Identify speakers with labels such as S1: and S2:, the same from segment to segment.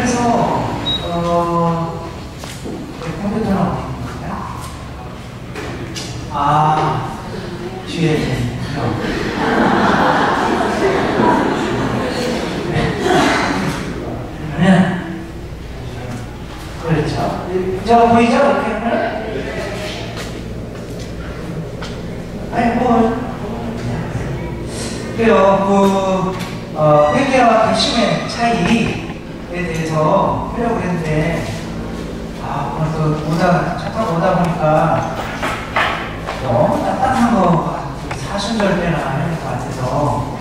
S1: 그래서 컴퓨터는 어디 있는 거야? 아, 뒤에 그러면 그렇죠. 저 보이죠? 이렇게 하면 아니 그래요. 회계와 개심의 차이에 대해서 하려고 했는데, 오늘 차 타고 오다 보니까 너무 딱딱한 거 사순절대나 하는 것 같아서,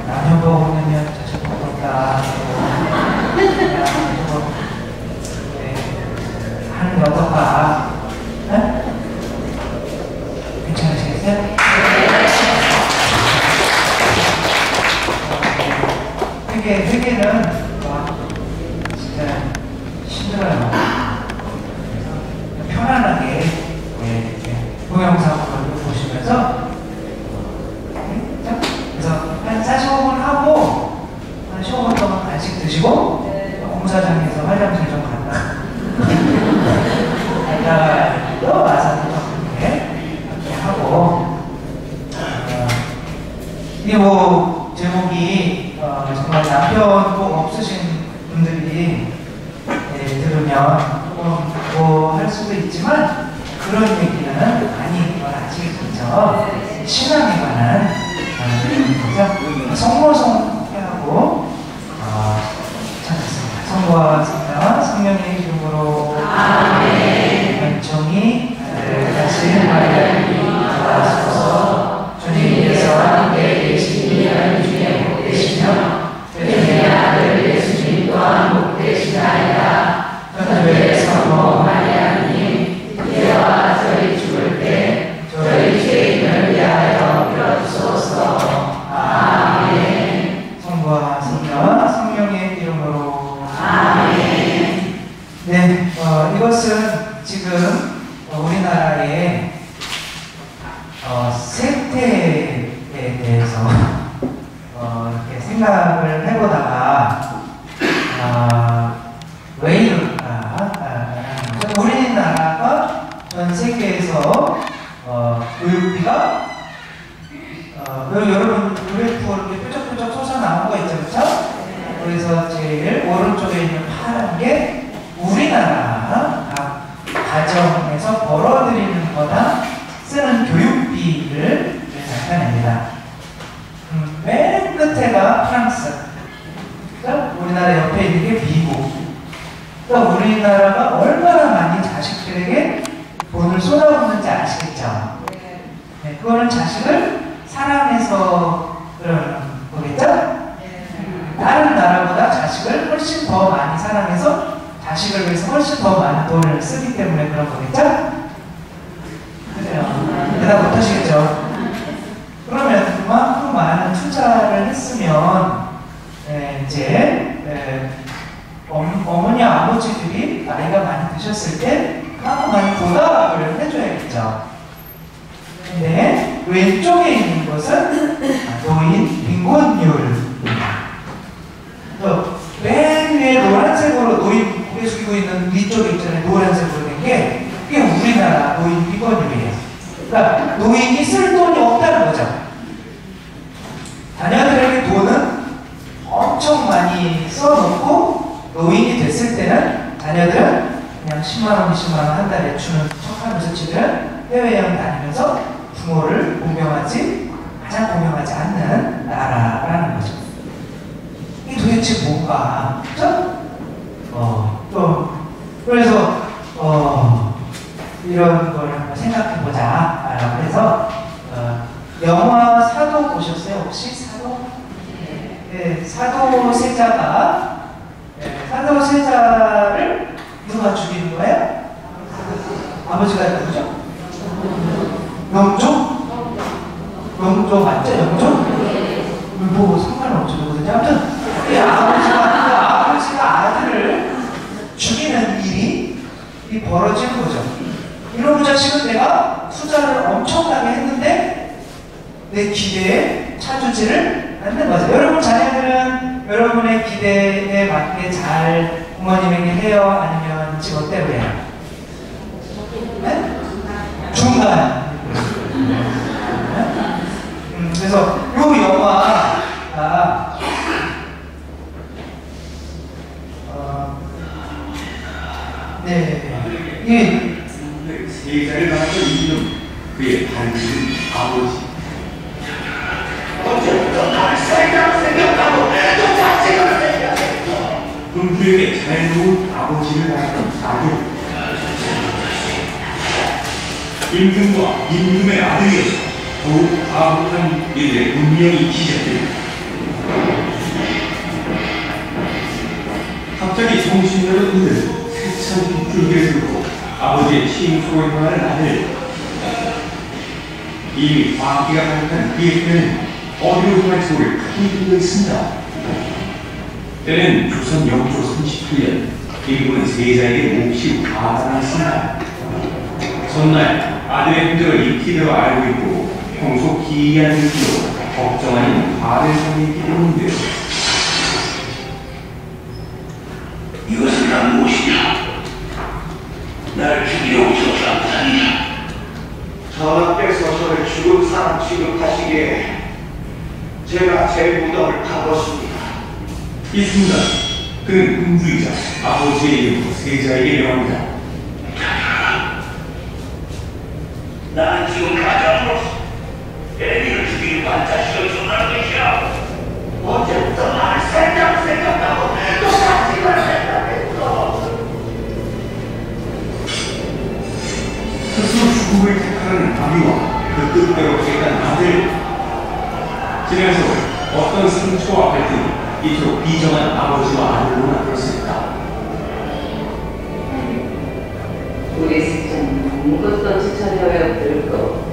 S1: 라면 먹으면 자주 먹었다. 하는 게 어떨까? 네? 괜찮으시겠어요? 회계는 진짜 힘들어요. 편안하게 동영상을 보시면서 그래서 한 45분 하고 한 15분 동안 간식 드시고 공사장에서 화장실 좀 갔다 또 와서 이렇게 하고 이게 뭐 제목이 정말 남편 꼭 없으신 분들이 들으면 조금 뭐 할 수도 있지만 그런 얘기는 아닌 걸 아시겠죠? 신앙에 관한 거죠. 성모성하고 찾았습니다. 성부와 성자와 성령의 이름으로 아멘. 은총이 다시 마리아님이 나와주셔서 주님께서 함께 계시니 연 중에 복되시며 그의 아들 예수님 또한 복되시나이다. 천주의 성모 마리아님, 이제와 저희 죽을 때 저희 죄인을 위하여 빌어주소서. 아멘. 성부와 성자와 성령의 이름으로 아멘. 네, 이것은 지금 우리나라의 세태에 대해서 이렇게 생각을 해보다가 왜 이럴까? 우리나라가 전 세계에서 교육비가 여러분 그래프 이렇게 뾰족뾰족 솟아나온 거 있죠, 그렇죠? 그래서 제일 오른쪽에 있는 파란 게 우리나라 가정에서 벌어들이는 거나 쓰는 교육비를 나타냅니다. 맨 끝에가 프랑스, 우리나라 옆에 있는 게 미국. 그러니까 우리나라가 얼마나 많이 자식들에게 돈을 쏟아붓는지 아시겠죠? 네, 그거는 자식을 사랑해서 그러는 거겠죠? 다른 나라보다 자식을 훨씬 더 많이 사랑해서 자식을 위해서 훨씬 더 많은 돈을 쓰기 때문에 그런 거겠죠? 그래요. 대답 못하시겠죠? 그러면 그만큼 많은 투자를 했으면 이제 어머니 아버지들이 나이가 많이 드셨을 때 그만큼 많이 보답을 해줘야겠죠. 근데 왼쪽에 있는 것은 노인 빈곤율입니다. 맨 위에 노란색으로 노인 고개 숙이고 있는 위쪽에 있잖아요. 노란색으로 된 게 그게 우리나라 노인 빈곤율이에요. 그러니까 노인이 쓸 돈이 없다는 거죠. 자녀들에게 돈은 엄청 많이 써놓고 노인이 됐을 때는 자녀들은 그냥 10만원, 20만원 한 달에 주는 척하면서 지금 해외여행 다니면서 부모를 가장 공경하지 않는 나라라는 거죠. 이게 도대체 뭔가, 그죠? 그래서 이런 걸 한번 생각해보자. 그래서 영화 사도 보셨어요? 혹시 사도? 네, 사도세자가 사도세자를 누가 죽이는 거예요? 아버지가 누구죠? 영조? 영조 맞죠? 영조? 뭐 상관없죠. 누구든지. 아무튼 아버지가 아들을 죽이는 일이 벌어지는 거죠. 이놈의 자식은 내가 투자를 엄청나게 했는데 내 기대에 차주지를 않는 거죠. 여러분 자녀들은 여러분의 기대에 맞게 잘 부모님에게 해요? 아니면 지멋대로 해요? 네? 중간. 그래서 이 영화가
S2: 세자를 낳았던 이름, 그의 반지는 아버지. 언제부터 날 세자로 생각하고 또 자식으로 생각했어. 군주에게 잘 놓은 아버지를 낳았던 아들. 임금과 임금의 아들이어서 더욱 가혹한 이들의 운명이 시작됩니다. 갑자기 정신을 잃은 세찬 빗줄기를 들고 아버지의 칭소를 향하는 아들. 이미 광기가 가득한 그의 편은 어디로 향할지 모를 큰 힘이 있습니다. 때는 조선 영조 38년 임금은 세자에게 몹시 화가 났습니다. 전날 아들의 흔적을 익히대로 알고 있고 평소 기이한 느낌으로 걱정하는 화를 상했기 때문인데요.
S3: 이것은 난 무엇이냐? 날 죽이려고 저주한 것 아니냐?
S4: 전하께서 저를 죽은 사람 취급하시기에 제가 제 무덤을 파봤습니다.
S2: 있습니다. 그는 군주이자 아버지의 이름으로 세자에게 명합니다.
S3: 나는 지금 가장으로서 애비를 죽이려고 한 자식을 존하는 것이야. 언제부터 나를 세자로 생각하고 또 자식을 생각했어.
S2: 스스로 죽음을 택하는 아비와 그 뜻대로 택한 아들. 지난 세월 어떤 상처와 갈등이 이토록 비정한 아버지와 아들로 나타났습니다.
S5: 우리 세자는 아무것도 없이 차려야 들고.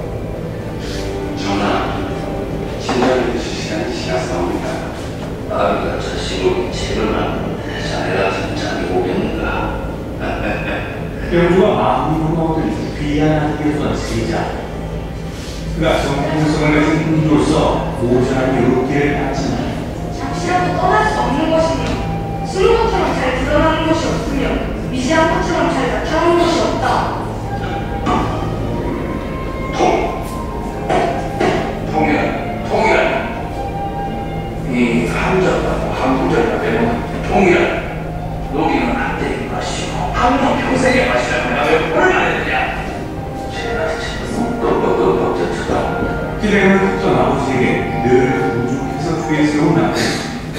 S3: 전하, 진작에 드실 시간이 지났사옵니다. 아비가 자식으로 책을 낳는데 자네가 진작에 오겠는가?
S2: 영주가 마음으로 얻은 귀한 아들이었던 세자. 그가 정통성을 가진 군주로서 모자란 요렇게를 받지만
S6: 잠시라도 떠날 수 없는 것이니 숨은 것처럼 잘 드러나는 것이 없으며 미지한 것처럼 잘 나타나는 것이 없다.
S3: 통일한 이 한자하고 한부자가 되면 통일한 여기는 한때의 맛이고 한번 평생의 맛이라고 하면 얼마나 되냐? 제가
S2: 기대감을 컸던 아버지에게 늘 부족해서 죄스러운 아들,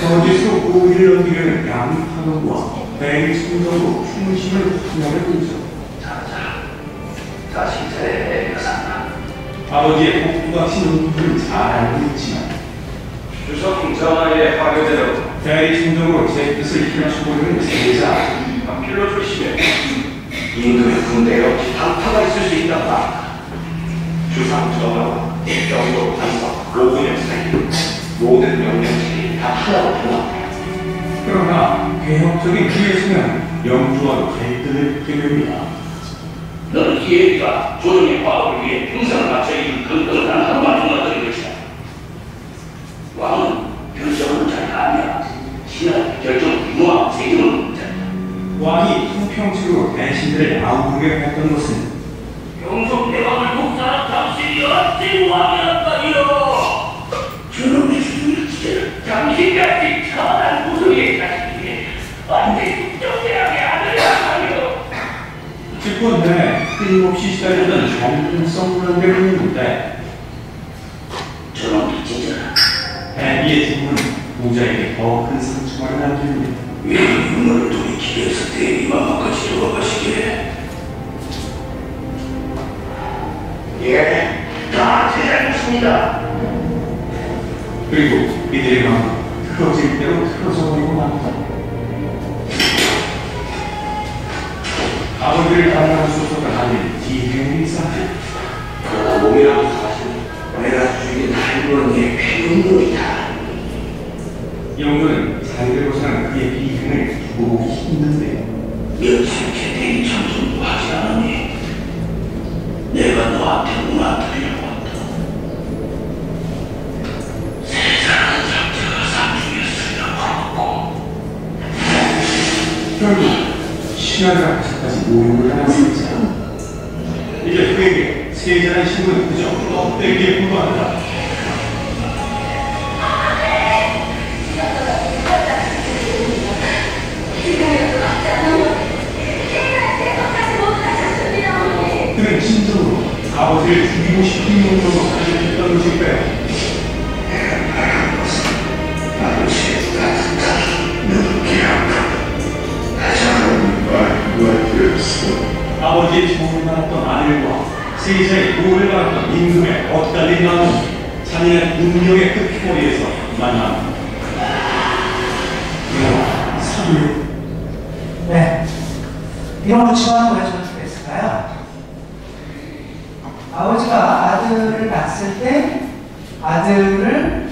S2: 거짓으로 고의를 넘기려는 양파동과 매일 충성으로 충심을 확인하려 들죠.
S3: 자자, 다시 제 여산다.
S2: 아버지의 복부가 신은 분은 잘 알고 있지만
S3: 주석 전하의 하교대로
S2: 대리 충성으로 제 뜻을 펼쳐보려는 세자.
S3: 필로 조심해. 임금의 군대에 없이 단파가 있을 수 있단다. 주상 전하와 병도 반석 5분의 사이 모든 명령들이 다 하나로 통합니다.
S2: 그러나 개혁적인 기회 수면 영주와도 갈등을 겪게 됩니다.
S3: 너는 이 애비가 조정의 과업을 위해 평생을 바쳐 입은 근거를 단 하루만 동안들인 것이다. 왕은 결정하는 자리가 아니야. 신하의 결정을 유노하고 책임을 묻는 자리다.
S2: 왕이 통평치로 대신들을 아우르게 했던 것은
S3: 영종 대왕을 독사한 당신이 어찌 왕이었다니요. 저놈의 수준을 지켜는 당신같이 천한 무성의 자식에게 완전히 국정대왕의 아들이라니요.
S2: 집권에 끊임없이 시달리던 정통성 문제를 있는데
S3: 저놈이 진짜
S2: 애비의 죽음은 부자에게 더 큰 상처를 남깁니다.
S3: 왜 유머를 돌이키기 위해서 대비만만까지 들어가시게? 예, 다 제 잘못입니다.
S2: 그리고 이들의 마음은 틀어질 대로 틀어져 버리고 맙니다. 아버지를 담당할 수 없었던 아들 디행이 사실
S3: 그러나 몸이라도 사실 내가 죽인 할머니의 피눈물이다.
S2: 영도는 살대로 사는 그의 비행을 두고 보기 힘든데요.
S3: 며칠째 대리 청소도 하지 않으니 내가 너한테 무너뜨리려고 한다. 세상은
S2: 결국 신하들 앞에서까지 모욕을 당한 세자. 이제 그에게 세자라는 신분은 그저 껍데기에 불과한다. 그는 진정으로 아버지를 죽이고 싶은 용도로 살려했던 것일까요? 아버지의 조언을 받았던 아들과 세자의 도움을 받았던 임금의 엇갈린 마음은 잔인한 운명의 끝머리에서 만납니다. 사유.
S1: 네. 이런 거 지원하는 왜 좋겠을까요? 아버지가 아들을 낳았을 때 아들을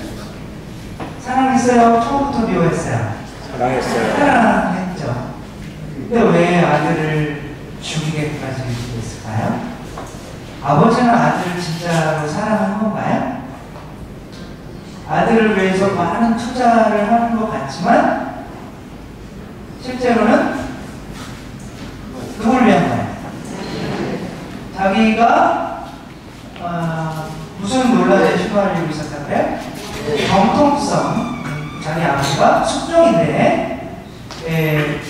S1: 사랑했어요? 처음부터 미워했어요?
S7: 사랑했어요.
S1: 사랑했죠. 근데 왜 아들을 죽이게까지 했을까요? 아버지는 아들을 진짜로 사랑한 건가요? 아들을 위해서 많은 투자를 하는 것 같지만 실제로는 누구를 위한 거예요? 자기가 무슨 논란에 휘말리고 있었다고요? 정통성. 자기 아버지가 숙종인데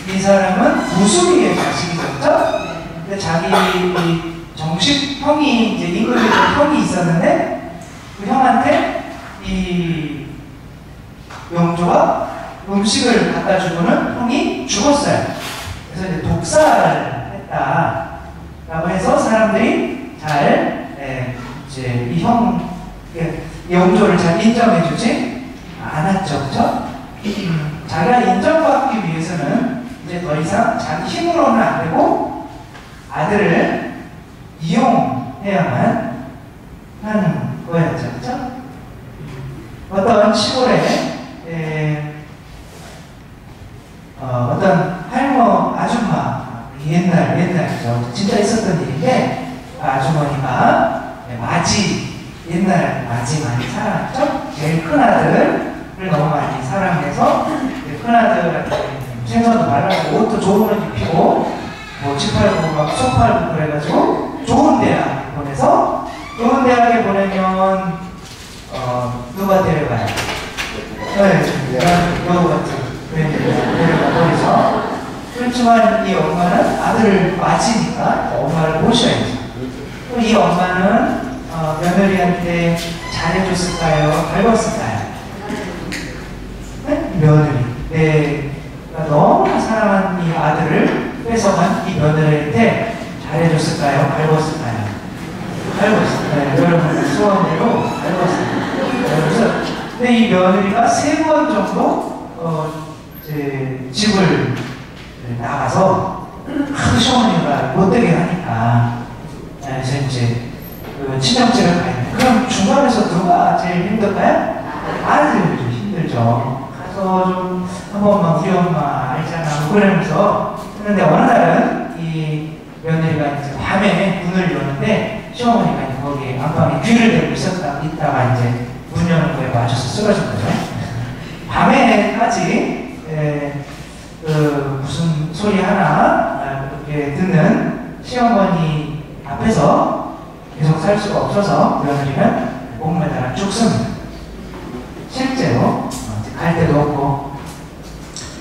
S1: 이 사람은 무수리의 자식이었죠? 근데 자기 정식 형이 이제 임금의 형이 있었는데 그 형한테 이 영조가 음식을 갖다 주고는 형이 죽었어요. 그래서 이제 독살을 했다라고 해서 사람들이 잘 이제 이 영조를 잘 인정해주지 않았죠, 그렇죠? 자기가 인정받기 위해서는 이제 더 이상 자기 힘으로는 안 되고 아들을 이용해야만 하는 거였죠, 그렇죠? 어떤 시골에 어떤 할머 아줌마 옛날이죠, 진짜 있었던 일인데 아주머니가 옛날 맞이 많이 사랑했죠? 제일 큰 아들을 너무 많이 사랑해서 큰 아들한테 생선도 말라고 옷도 좋은 옷 입히고 뭐 집 팔고 막 소 팔고 그래가지고 좋은 대학에 보내서 좋은 대학에 보내면 누가 데려가요? 여우 같은 데려가 버리죠. 그렇지만 이 엄마는 아들을 맞이니까 엄마를 모셔야죠. 그럼 이 엄마는 며느리한테 잘해줬을까요? 밟았을까요? 네? 며느리. 내가 너무 사랑한 이 아들을 뺏어간 이 며느리한테 잘해줬을까요? 밟았을까요? 밟았어요. 여러분 소원대로 밟았어요. 그래서 근데 이 며느리가 3번 정도 이제 집을 나가서 시어머니가 못되게 하니까 그래서 이제 친정집을 가야 돼. 그럼 중간에서 누가 제일 힘들까요? 아들이 힘들죠. 가서 좀 한 번만 우리 엄마 알잖아 그러면서 했는데 어느 날은 이 며느리가 이제 밤에 문을 여는데 시어머니가 거기 안방에 귀를 대고 있다가 이제 문 여는 거에 맞춰서 쓰러진 거죠. 밤에까지 무슨 소리 하나 이렇게 듣는 시어머니 앞에서 계속 살 수가 없어서 며느리는 목매달아 죽습니다. 실제로 갈 데도 없고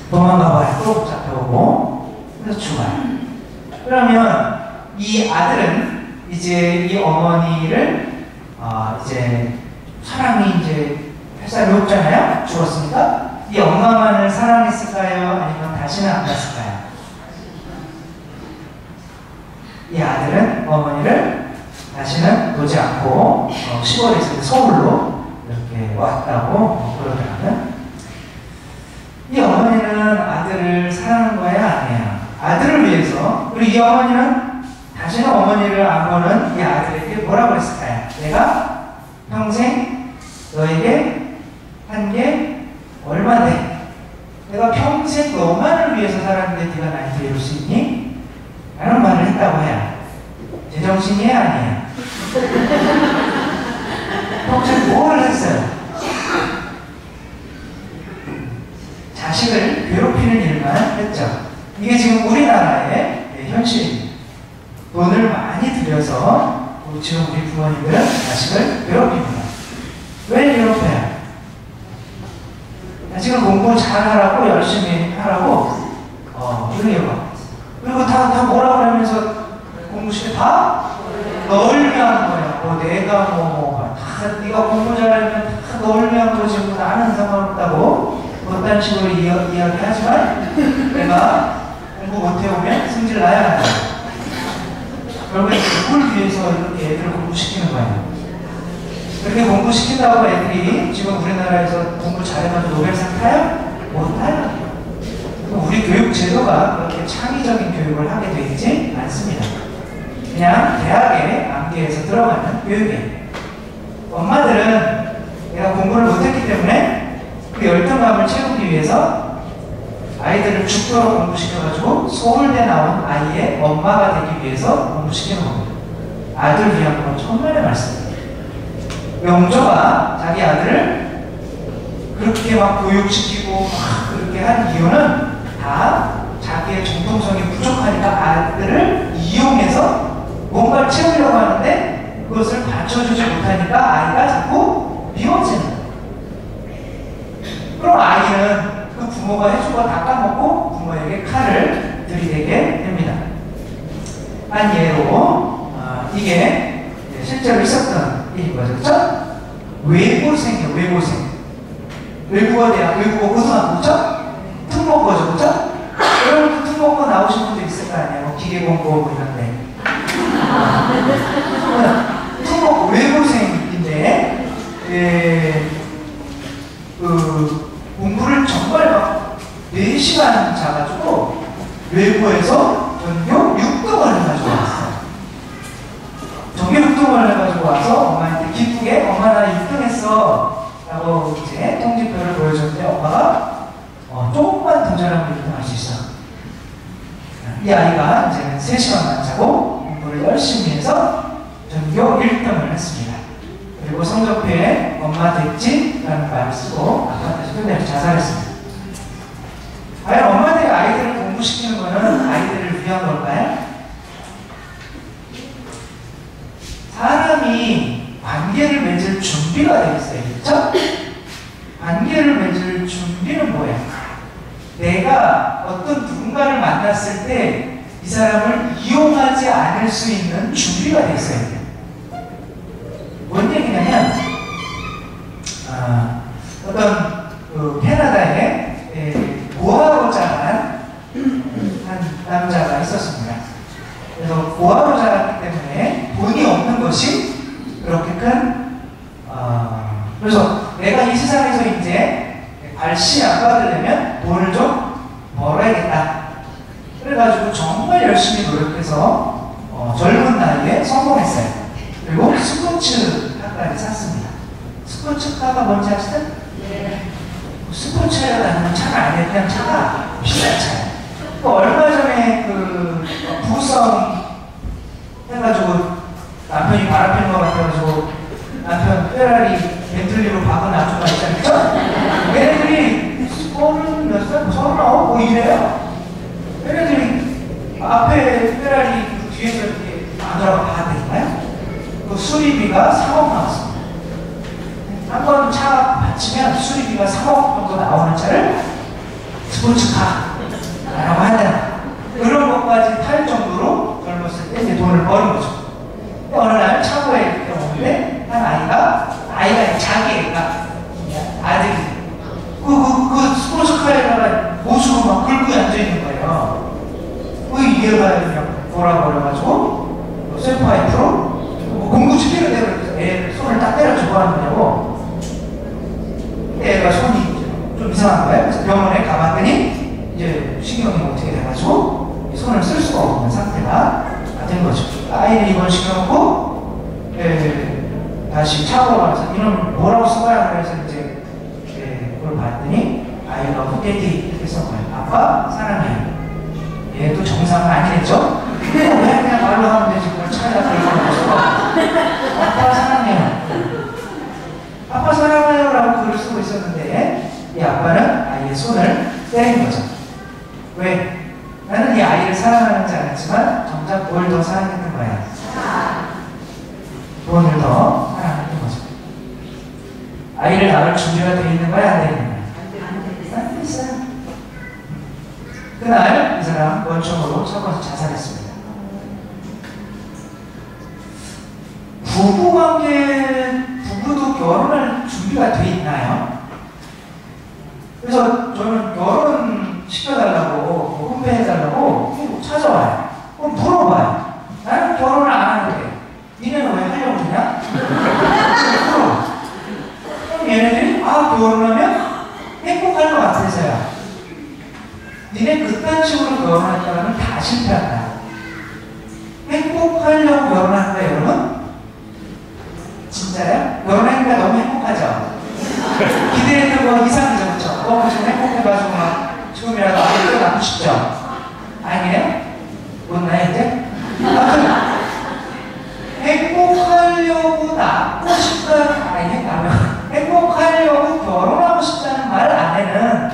S1: 도망가봐야 또 잡혀오고 그래서 죽어요. 그러면 이 아들은 이제 이 어머니를 이제 사랑이 이제 햇살이 없잖아요. 죽었으니까 이 엄마만을 사랑했을까요? 아니면 다시는 안 갔을까요? 이 아들은 어머니를 다시는 보지 않고 시골에서 서울로 이렇게 왔다고 그러더라고요. 이 어머니는 아들을 사랑한 거야? 아니야? 아들을 위해서. 그리고 이 어머니는 다시는 어머니를 안 보는 이 아들에게 뭐라고 했을까요? 내가 평생 너에게 한 게 얼마인데 내가 평생 너만을 위해서 살았는데 네가 나한테 이럴 수 있니? 라는 말을 했다고 해요. 제정신이야? 아니야? 평생 뭘 했어요? 자식을 괴롭히는 일만 했죠. 이게 지금 우리나라의 현실입니다. 돈을 많이 들여서 지금 우리 부모님들은 자식을 괴롭힙니다. 왜 괴롭혀요? 자식을 공부 잘하라고 열심히 하라고 이런 이유가. 그리고 다 뭐라고 하면서 공부시켜 다 널 위한 거야. 내가 다 네가 공부 잘하면 다 널 위한 거지. 나는 상관없다고 어떤 식으로 이야기하지만 내가 공부 못해오면 승질 나야 한다. 결국에 누굴 위해서 이렇게 애들을 공부시키는 거예요. 그렇게 공부시킨다고 애들이 지금 우리나라에서 공부 잘해가지고 노벨상 타요? 못 타요. 우리 교육 제도가 그렇게 창의적인 교육을 하게 되지 않습니다. 그냥 대학에 암기해서 들어가는 교육이에요. 엄마들은 내가 공부를 못했기 때문에 그 열등감을 채우기 위해서 아이들을 죽도록 공부시켜가지고 서울대 나온 아이의 엄마가 되기 위해서 공부시키는 겁니다. 아들 위한 건 천만의 말씀입니다. 영조가 자기 아들을 그렇게 막 교육시키고 막 그렇게 한 이유는 다 자기의 정통성이 부족하니까 아들을 이용해서 뭔가를 채우려고 하는데 그것을 받쳐주지 못하니까 아이가 자꾸 미워지는 거예요. 그럼 아이는 그 부모가 해준 거 다 까먹고 부모에게 칼을 들이대게 됩니다. 한 예로 이게 실제로 있었던 일인 거죠. 그렇죠? 외고생이에요. 외고생. 외국어대학, 외국어 고등학교, 그렇죠? 특목고죠. 그렇죠? 여러분도 특목고 나오신 분도 있을 거 아니에요. 기계공고 뭐 이런데. 특목고 외고생인데 공부를 정말 막 4시간 자가지고 외고에서 전교 6등을 해가지고 왔어요. 전교 6등을 해가지고 와서 엄마한테 기쁘게 엄마 나 6등 했어 라고 이제 통지표를 보여줬는데 엄마가 조금만 더 잘하면 1등 할 수 있어. 이 아이가 이제는 3시간만 자고 공부를 열심히 해서 전교 1등을 했습니다. 그리고 성적표에 엄마 됐지? 라는 말을 쓰고 아빠한테 끝내서 자살했습니다. 과연 엄마들이 아이들을 공부시키는 것은 아이들을 위한 걸까요? 사람이 관계를 맺을 준비가 되어 있어요. 그렇죠? 관계를 맺을 준비는 뭐예요? 내가 어떤 누군가를 만났을 때 이 사람을 이용하지 않을 수 있는 준비가 되어 있어야 돼요. 뭔 얘기냐면 어떤 캐나다에 고아로 자란 한 남자가 있었습니다. 그래서 고아로 자랐기 때문에 돈이 없는 것이 그렇게 큰 그래서 내가 이 세상에서 이제 발씨 안 받으려면 돈을 좀 벌어야겠다. 그래가지고 정말 열심히 노력해서 젊은 나이에 성공했어요. 그리고 스포츠카까지 샀습니다. 스포츠카가 뭔지 아시죠? 네. 스포츠라는 차가 아니에요. 그냥 차가 비싼 차예요. 얼마 전에 부성 해가지고 남편이 바람피는 것 같아가지고 남편 페라리 벤틀리로 박은 아줌마 있잖아요. 얘네들이 30몇 살? 39? 뭐 이래요. 얘네들이 앞에 페라리 뒤에서 이렇게 마누라가 봐야 되나요? 그 수리비가 3억 나왔습니다. 한 번 차 받치면 수리비가 3억 정도 나오는 차를 스포츠카라고 해야 되나? 그런 것까지 탈 정도로 젊었을 때 이제 돈을 버는 거죠. 어느 날 차고에 이렇게 오는데 한 아이가 자기 애가 아들이 그 스포츠카에다가 모습으로 막 긁고 앉아있는 거예요. 얘가 그냥 돌아버려가지고 쇠파이프로 공부 시키는 대로 애 손을 딱 때려주고 하는 거냐고. 애가 손이 좀 이상한 거예요. 그래서 병원에 가봤더니 이제 신경이 어떻게 돼가지고 손을 쓸 수가 없는 상태가 된 거죠. 아이를 입원시켜놓고 다시 차고로 가서 이놈 뭐라고 써봐야 그래서 이제 그걸 봤더니 아이가 후대티 이렇게 쓴 거예요. 아빠 사랑해요. 얘도 정상은 아니겠죠? 왜 그냥 말로 하면 되지 그걸 차에다 들고 아빠 사랑해요. 아빠 사랑해요 라고 글을 쓰고 있었는데 이 아빠는 아이의 손을 때린 거죠. 왜? 나는 이 아이를 사랑하는지 알았지만 정작 뭘 더 사랑했던 거야? 돈을 더 사랑했던 거죠. 아이를 낳을 준비가 되어 있는 거야? 안 되어 있는 거야? 안 돼 있어요. 그날 이 사람 원청으로 잡아서 자살했습니다. 부부도 결혼할 준비가 돼 있나요? 그래서 저는 결혼 시켜달라고, 뭐 혼배해달라고 찾아와요. 그럼 물어봐요. 나는 결혼을 안 하는데 니네는 왜 하려고 그러냐? 물어봐. 그럼 얘네들이 결혼하면 행복할 것 같아서요. 니네 그딴 식으로 결혼했다면 다 실패한다. 행복하려고 결혼한다, 여러분? 진짜요? 결혼하니까 너무 행복하죠? 기대했던 거 이상이죠, 그쵸? 너무 지금 행복해가지고 막 지금이라도 아이를 낳고 싶죠? 아니에요? 못나요, 이제? 행복하려고 낳고 싶다는, 행복하려고 결혼하고 싶다는 말 안에는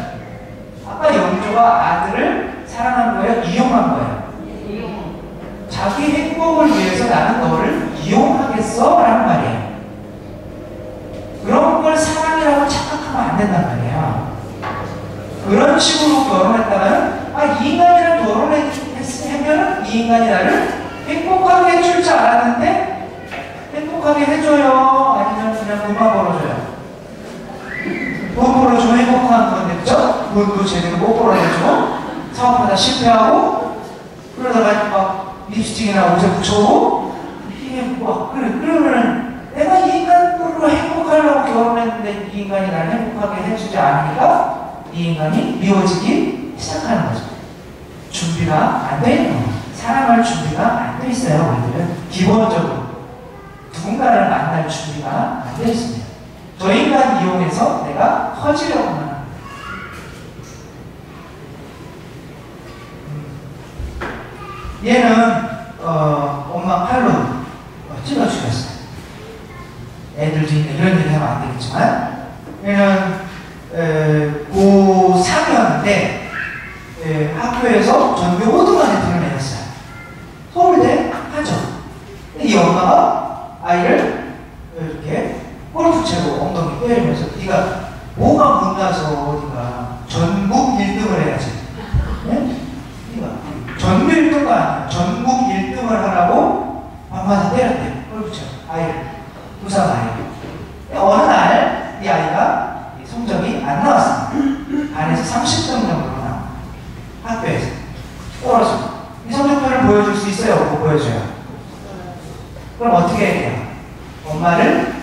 S1: 아까 영조가 아들을 사랑한 거예요? 이용한 거예요? 자기 행복을 위해서 나는 너를 이용하겠어? 라는 말이에요. 그런 걸 사랑이라고 착각하면 안 된단 말이에요. 그런 식으로 결혼했다면 이 인간이랑 결혼했으면 이 인간이 나를 행복하게 해줄 줄 알았는데 행복하게 해줘요? 아니면 그냥 돈만 벌어줘요? 돈 벌어주면 행복한 건데, 그죠? 돈도 제대로 못 벌어주고 사업하다 실패하고 그러다가 막 립스틱이나 옷에 붙여오고 이게 그러면은 내가 이 인간으로 행복하려고 결혼했는데 이 인간이 나를 행복하게 해주지 않으니까 이 인간이 미워지기 시작하는 거죠. 준비가 안 돼 있는 거죠. 사랑할 준비가 안 돼 있어요. 우리들은 기본적으로 누군가를 만날 준비가 안 돼 있습니다. 저 인간 이용해서 내가 커지려고만 합니다. 얘는 엄마 팔로 찔러 죽였어요. 애들도 있는 이런 얘기 하면 안 되겠지만 얘는 고3이었는데 학교에서 전교 5등만에 드러내었어요. 서울대 하죠. 이 엄마가 아이를 이렇게 골프채로 엉덩이 때리면서 네가 뭐가 못나서 어디가 전국 1등을 해야지. 네? 전국 1등가 아니야. 전국 1등을 하라고 밤마다 때렸대요. 골프채로 아이를. 부산 아이를. 어느 날 이 아이가 성적이 안 나왔습니다. 반에서 30등 정도로 나와. 학교에서 떨어지고 이 성적표를 보여줄 수 있어요? 못 보여줘요? 그럼 어떻게 해야 돼요? 엄마를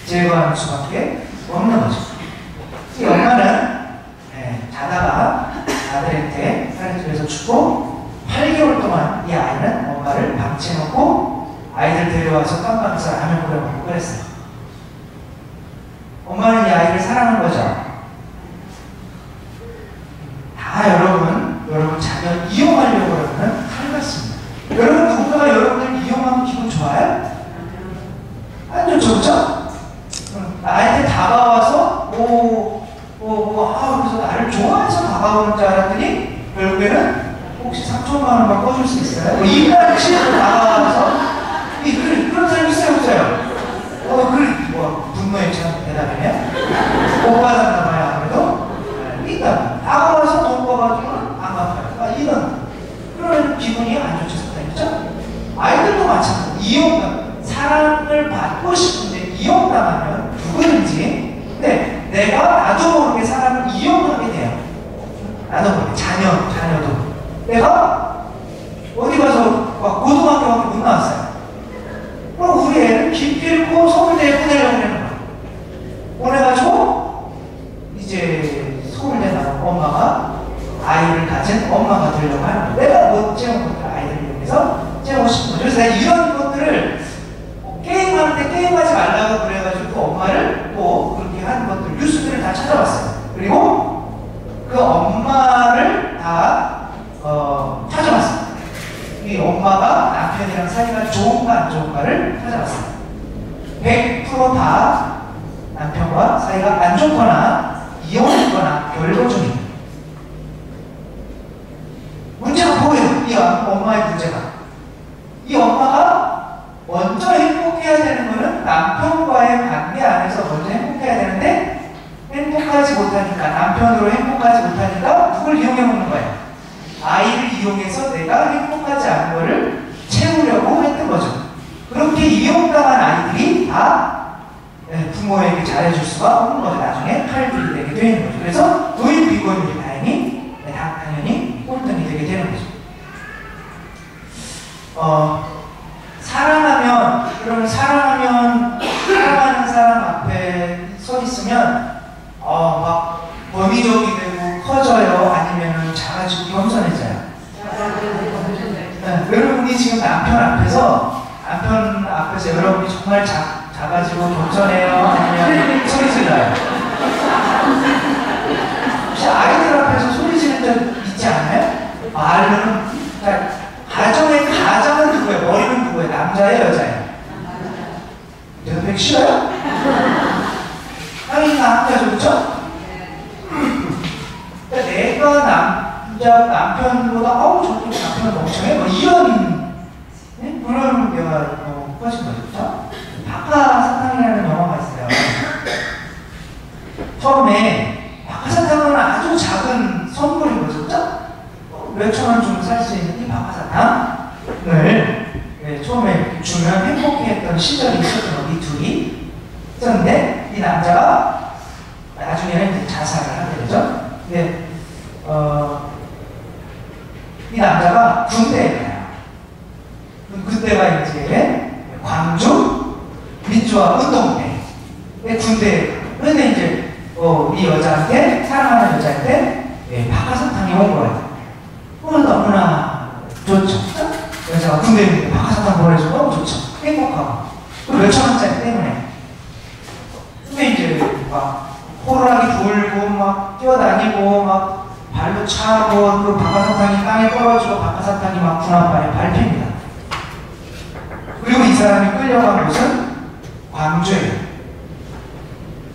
S1: 제거하는 수밖에 없는 거죠. 이 엄마는 자다가 아들한테 사례집에서 죽고 8개월 동안 이 아이는 엄마를 방치해 놓고 아이들 데려와서 깜깜해서 라면 끓여 먹고 그랬어요. 엄마는 이 아이를 사랑한 거죠. 다 여러분 자녀 이용하려고 그러면 칼 같습니다. 여러분 누군가가 여러분을 이용하면 기분 좋아요? 안 좋죠, 그렇죠? 나한테 다가와서 그래서 나를 좋아해서 다가오는 줄 알았더니 결국에는 혹시 3천만 원만 꺼줄 수 있어요? 이만치로 다가와서 그런 사람 있어요, 없어요? 분노에 참 대답이네. 못 받았나봐요, 아무래도. 일단 다가와서 돈 꺼가지고는 안 갚아요. 이런 그러면 기분이 안 좋죠, 그렇죠? 아이들도 마찬가지로 이용감, 사랑을 받고 싶은데 이용당하면 누구든지, 근데 내가 나도 모르게 사람을 이용하게 돼요. 나도 모르게 자녀도 내가 어디 가서 막 고등학교밖에 못 나왔어요. 그럼 우리 애를 기필코 서울대에 보내려고 하는 거야. 보내가지고 이제 서울대 나온 엄마가 아이를 가진 엄마가 되려고 하는 거야. 내가 못 채운 것들 아이들을 이용해서 채우고 싶은 거죠. 그래서 내가 이런 것들을 게임하는데 게임하지 말라고 그래가지고 그 엄마를 또 그렇게 한 것들 뉴스들을 다 찾아봤어요. 그리고 그 엄마를 다 찾아봤어요. 이 엄마가 남편이랑 사이가 좋은가 안 좋은가를 찾아봤어요. 100% 다 남편과 사이가 안 좋거나 이혼했거나 결혼 중입니다. 문제가 보여요. 엄마의 문제가. 이 엄마가 먼저 행복해야 되는 거는 남편과의 관계 안에서 먼저 행복해야 되는데 행복하지 못하니까, 남편으로 행복하지 못하니까 누굴 이용해 먹는 거예요? 아이를 이용해서 내가 행복하지 않은 거를 채우려고 했던 거죠. 그렇게 이용당한 아이들이 다 부모에게 잘해줄 수가 없는 거죠. 나중에 칼들이 되게 되는 거죠. 그래서 노인 비건들이 당연히 꼴등이 되게 되는 거죠. 사랑하는 사람 앞에 서 있으면 막 권위적이 되고 커져요? 아니면은 작아지고 겸손해져요? 네, 여러분이 지금 남편 앞에서 여러분이 정말 작아지고 겸손해요? 아니면 소리 질러요? 혹시 아이들 앞에서 소리 지를 때 있지 않아요? 그러니까 가장은 누구예요? 머리는 누구예요? 남자예요? 여자예요? 대답하기 싫어요? 아니, 남자죠, 그쵸? 그러니까 내가 남편보다 저쪽 남편은 멍청해? 뭐 이런 그런 내가 꺼진 거죠, 그쵸? 박하사탕이라는 영화가 있어요. 처음에 박하사탕은 아주 작은 선물인 거죠, 그쵸? 몇천 원 주면 살 수 있는 이 박하사탕을 처음에 주면 행복해했던 시절이 있었던 거, 이 둘이 있었는데, 이 남자가 나중에는 이제 자살을 하게 되죠. 근데 이 남자가 군대에 가요. 그때가 이제 광주 민주화 운동대 군대에 가요. 그런데 이제 이 여자한테, 사랑하는 여자한테 박하사탕이 온 거예요. 너무나 좋죠. 여자가 군대에 있는데 박하사탕 보내주고 너무 좋죠. 행복하고. 몇천 원짜리 때문에. 근데 이제 막 호루라기 돌고 막 뛰어다니고 막 발로 차고 그 박하사탕이 땅에 떨어지고 박하사탕이 막 군함발에 밟힙니다. 그리고 이 사람이 끌려간 곳은 광주예요.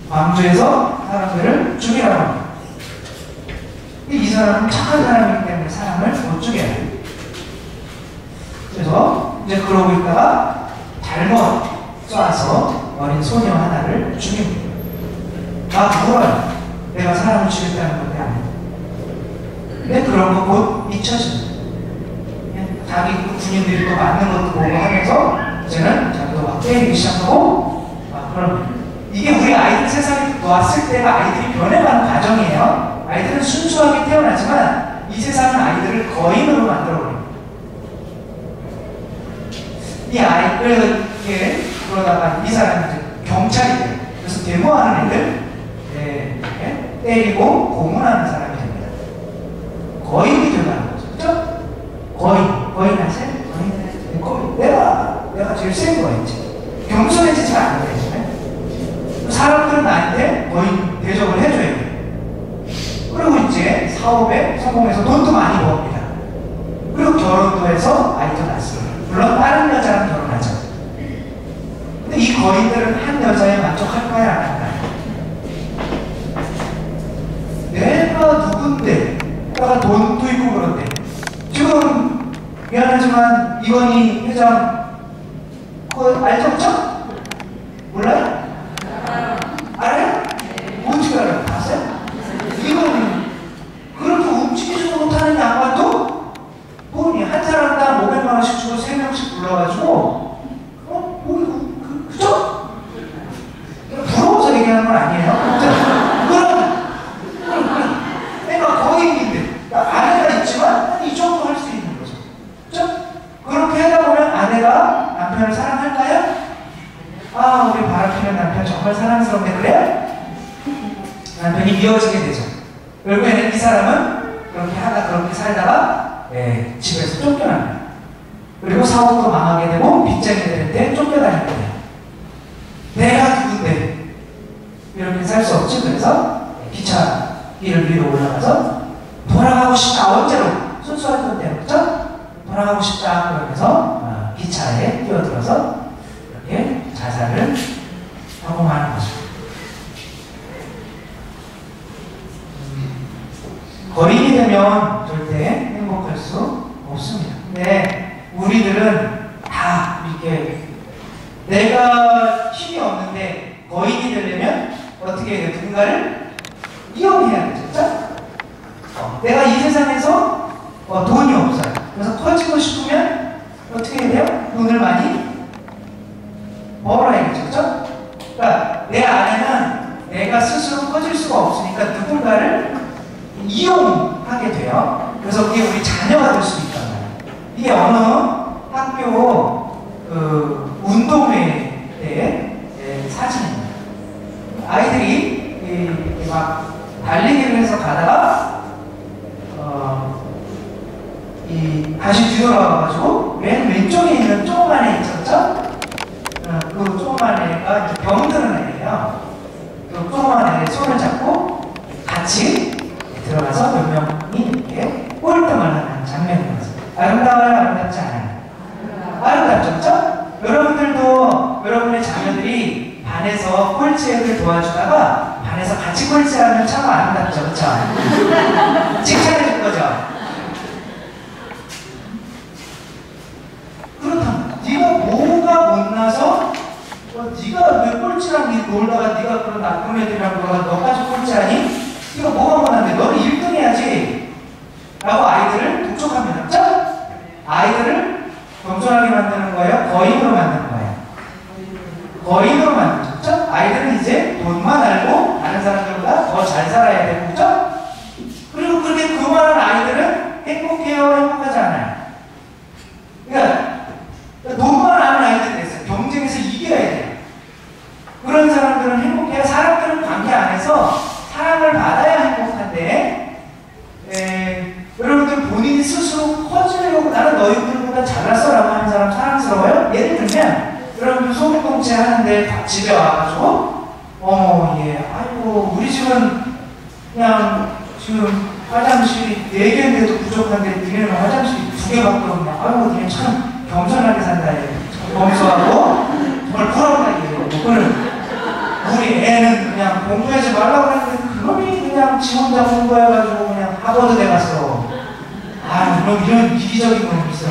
S1: 광주에서 사람들을 죽이라고 합니다. 이 사람은 착한 사람이기 때문에 사람을 못 죽여요. 그래서 이제 그러고 있다가 잘못 쏴서 어린 소녀 하나를 죽입니다. 울어요. 내가 사람을 죽였다는 건데 아니에요. 근데 그런 거 곧 잊혀집니다. 자기 군인들이 또 맞는 것도 보고 하면서 이제는 자기도 막 때리기 시작하고 막 그럽니다. 이게 우리 아이들 세상에 왔을 때가 아이들이 변해가는 과정이에요. 아이들은 순수하게 태어나지만 이 세상은 아이들을 거인으로 만들어버립니다. 이 아이들, 그러다가 이 사람이 이제 경찰이 돼요. 그래서 데모하는 애들 때리고 고문하는 사람이 됩니다. 거인이 되는 거죠. 그죠? 거인 아세요? 거인. 내가 제일 센 거인지. 겸손해지지 않는 거예요. 사람들은 나한테 거인 대접을 해줘야 돼요. 그리고 이제 사업에 성공해서 돈도 많이 벌입니다. 그리고 결혼도 해서 아이도 낳습니다. 물론 다른 여자랑 결혼하죠. 근데 이 거인들은 한 여자에 만족할까요? 안 할까요? 내가 누군데, 내가 돈도 있고 그런데, 지금 미안하지만 이건희 회장 그거 알죠? 몰라요? 알아요? 어떻게 알아요? 봤어요? 이건 그렇게 움직이지도 못하는 양반도 돈이 한 사람당 500만 원씩 주고 3명씩 불러가지고 그죠? 부러워서 얘기하는 건 아니에요. 그럼 내가 거인인데 아내가 있지만 이 정도 할 수 있는 거죠. 그죠? 그렇게 하다 보면 아내가 남편을 사랑할까요? 우리 바람피는 남편 정말 사랑스럽네. 그래요? 남편이 미워지게 되죠. 결국에는 이 사람은 그렇게 살다가 집에서 쫓겨납니다. 그리고 사업도 망하게 되고 빚쟁이 되는데 쫓겨다니게 돼요. 내가 누군데 이렇게 살 수 없지. 그래서 기차 길 위로 올라가서 돌아가고 싶다. 언제로? 순수했던 대로. 그렇죠? 돌아가고 싶다. 그러면서 기차에 뛰어들어서 이렇게 자살을 하고 마는 거죠. 거인이 되면 절대 행복할 수 없습니다. 근데 우리들은 다 이렇게 내가 힘이 없는데 거인이 되려면 어떻게 해야 돼? 누군가를 이용해야 되죠? 내가 이 세상에서 돈이 없어요. 그래서 커지고 싶으면 어떻게 해야 돼요? 돈을 많이 벌어야겠죠. 그렇죠? 그러니까 내 안에는 내가 스스로 커질 수가 없으니까 누군가를 이용하게 돼요. 그래서 그게 우리 자녀가 될 수 있단 말이에요. 이게 어느 학교 운동회 때 사진입니다. 아이들이 막 달리기를 해서 가다가 다시 뒤돌아와가지고 맨 왼쪽에 있는 조그만 애 있었죠? 그 조그만 애가 이제 병드는 애예요. 그 조그만 애 손을 잡고 같이 들어가서 몇 명이 이렇게 꼴등을 하는 장면이었어요. 아름다워요? 아름답지 않아요? 아름답죠? 그렇죠? 여러분들도 여러분의 자녀들이 반에서 꼴찌를 도와주다가 반에서 같이 꼴찌하면 참 아름답죠? 그렇죠? 칭찬해 줄 거죠? 그렇다면 네가 뭐가 못나서 네가 왜 꼴찌랑 놀다가 네가 그런 나쁜 애들이랑 놀다가 너까지 꼴찌하니? 네가 뭐가 못한데 너는 1등 해야지 라고 아이들을 독촉합니다. 그렇죠? 아이들을 겸손하게 만드는 거예요? 거인으로 만드는 거예요? 거인으로 만드죠. 그렇죠? 아이들은 이제 돈만 알고 다른 사람들보다 더 잘 살아야 되고 그렇죠? 그리고 그렇게 그 많은 아이들은 행복해요? 행복하지 않아요? 그러니까 돈만 아는 아이들이 됐어요. 경쟁에서 이겨야 돼요. 그런 사람들은 행복해요. 사람들은 관계 안에서 사랑을 받아야 행복한데 여러분들 본인이 스스로 커지려고 나는 너희들보다 잘났어 라고 하는 사람 사랑스러워요? 예를 들면 여러분들 소금공채 하는데 집에 와가지고 아이고 우리 집은 그냥 지금 화장실이 4개인데도 부족한데 니네는 화장실이 2개밖에 없네. 아이고 니네 참 겸손하게 산다. 검소하고 정말 부럽다. 그거는 우리 애는 그냥 공부하지 말라고 했는데 그놈이 그냥 지 혼자 공부해가지고 그냥 하버드대 갔어. 그럼 이런 이기적인 놈이 있어.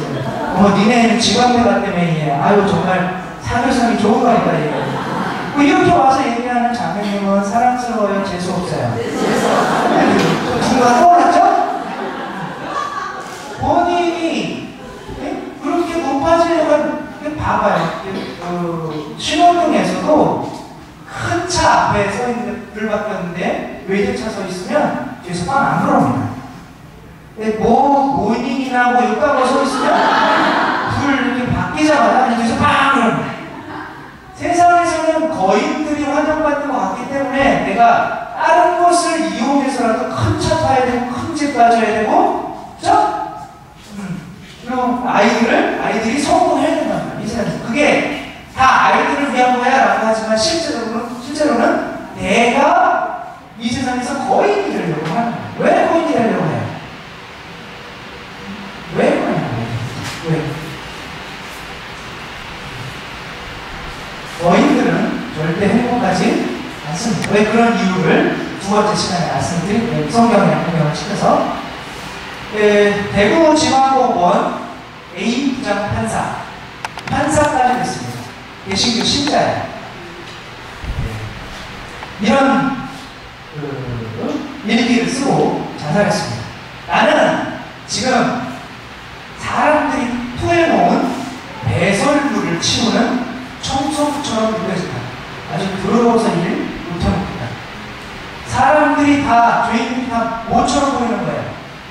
S1: 니네 애는 지방대 갔다며 얘. 아유 정말 사교성이 좋은 거니까 얘. 이렇게 와서 얘기하는 자매님은 사랑스러워요? 재수없어요? 누가 떠올랐죠? 본인이 그렇게 높아지려고 봐봐요. 신호등에서도 큰 차 앞에 서 있는데 불 바뀌었는데 외제차 서 있으면 뒤에서 빵 안 불어옵니다. 모닝이나 육가고 서 있으면 불 이렇게 바뀌자마자 뒤에서 빵 불어옵니다. 세상에서는 거인들이 환영받는 것 같기 때문에 내가 다른 것을 이용해서라도 큰 차 타야 되고 큰 집 가져야 되고 그렇죠? 그리고 아이들이 성공해야 된단 말이에요. 이 세상에서 그게 다 아이들을 위한 거야 라고 하지만 실제로는 내가 이 세상에서 거인이 되려고 하는 거예요. 왜 거인이 되려고 해요? 왜 그러냐고요? 왜? 거인들은 절대 행복하지 않습니다. 왜 그런 이유를 두 번째 시간에 말씀드릴게요. 성경의 양분경을 시켜서 대구지방법원 A 부장 판사까지 됐습니다. 개신교 신자예요. 이런 일기를 쓰고 자살했습니다. 나는 지금 사람들이 토해놓은 배설물을 치우는 청소부처럼 느껴진다. 아주 더러워서 일 못해먹겠다. 사람들이 다, 죄인들이 다 뭐처럼 보이는 거예요?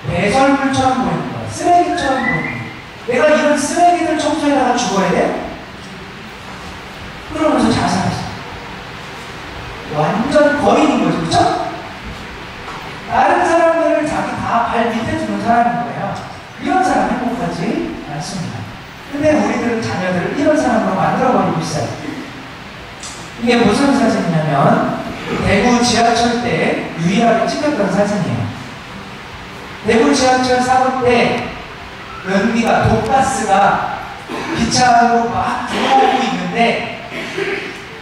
S1: 배설물처럼 보이는 거예요. 쓰레기처럼 보이는 거예요. 내가 이런 쓰레기들 청소해다가 죽어야 돼? 그러면서 자살했어. 완전 거인인 거죠. 그쵸? 다른 사람들을 자기 다 발 밑에 두는 사람인 거예요. 이런 사람 행복하지 않습니다. 근데 우리들은 자녀들을 이런 사람으로 만들어버리고 있어요. 이게 무슨 사진이냐면 대구 지하철 때 유일하게 찍혔던 사진이에요. 대구 지하철 사고 때 연기가 독가스가 기차로 막 들어오고 있는데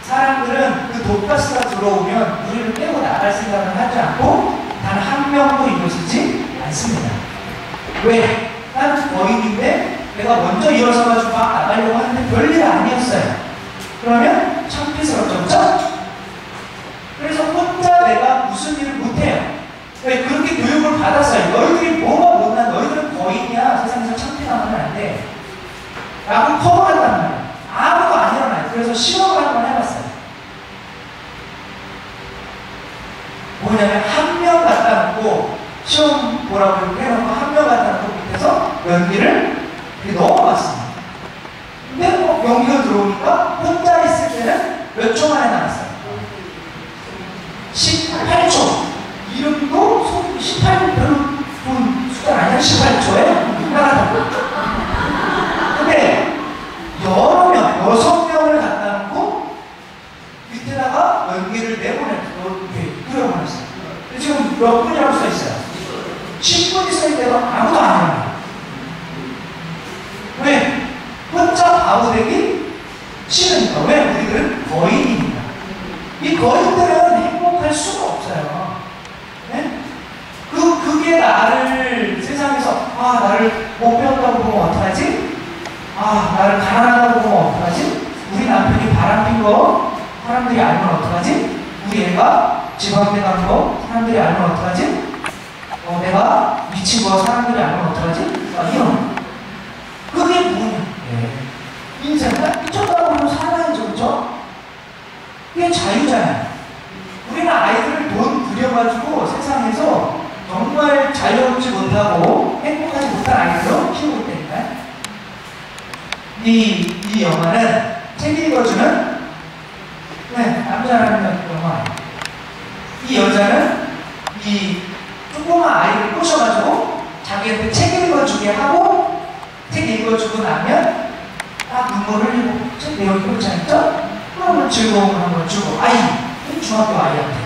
S1: 사람들은 그 독가스가 들어오면 우리를 빼고 나갈 생각을 하지 않고 단 한 명도 일어서지 않습니다. 왜? 나는 거인인데 내가 먼저 일어서가지고 막 나가려고 하는데 별일 아니었어요. 그러면 창피스럽죠, 그렇죠? 그래서 혼자 내가 무슨 일을 못해요. 왜 그렇게 교육을 받았어요. 너희들이 뭐가 못난, 너희들은 거인이야. 세상에서 창피하면 안 돼. 라고 커버한단 말이에요. 아무도 안 일어나요. 그래서 시험을 한번 해봤어요. 뭐냐면 한 명 갖다 놓고 시험 보라고 이렇게 해놓고 한 명 갖다 놓고 밑에서 연기를 이렇게 넣어봤습니다. 근데 뭐 연기가 들어오니까 혼자 있을 때는 몇 초 만에 나왔어요. 18초. 이름도 18초 별로 본 숫자 아니야? 18초에 나가다. 근데 여러 명, 6명을 갖다 놓고 밑에다가 연기를 이렇게 뿌려보냈어요. 지금 몇 분이라고 써 있어요? 10분이 써 있는데도 아무도 안 일어나요. 왜? 혼자 바보되기 싫으니까. 왜? 우리들은 거인이니까. 이 거인들은 행복할 수가 없어요. 네? 그게 나를 세상에서, 나를 못 배웠다고 보면 어떡하지? 나를 가난하다고 보면 어떡하지? 우리 남편이 바람핀 거 사람들이 알면 어떡하지? 우리 애가 지방대 간 거 사람들이 알면 어떡하지? 내가 미친 거 사람들이 알면 어떡하지? 이런. 그게 뭐냐? 인생은 미쳤다고 하면 살아야죠, 그렇죠? 그게 자유잖아요. 우리는 아이들을 돈 들여가지고 세상에서 정말 자유롭지 못하고 행복하지 못한 아이들로 키우고 있다니까요. 이 영화는 책 읽어주는 남자라는 영화. 이 여자는 이 조그만 아이를 꼬셔가지고 자기한테 책 읽어주게 하고 책 읽어주고 나면 딱 눈물을 흘리고 책 내용 그렇지 않죠? 그러면 즐거움을 한번 주고 중학교 아이한테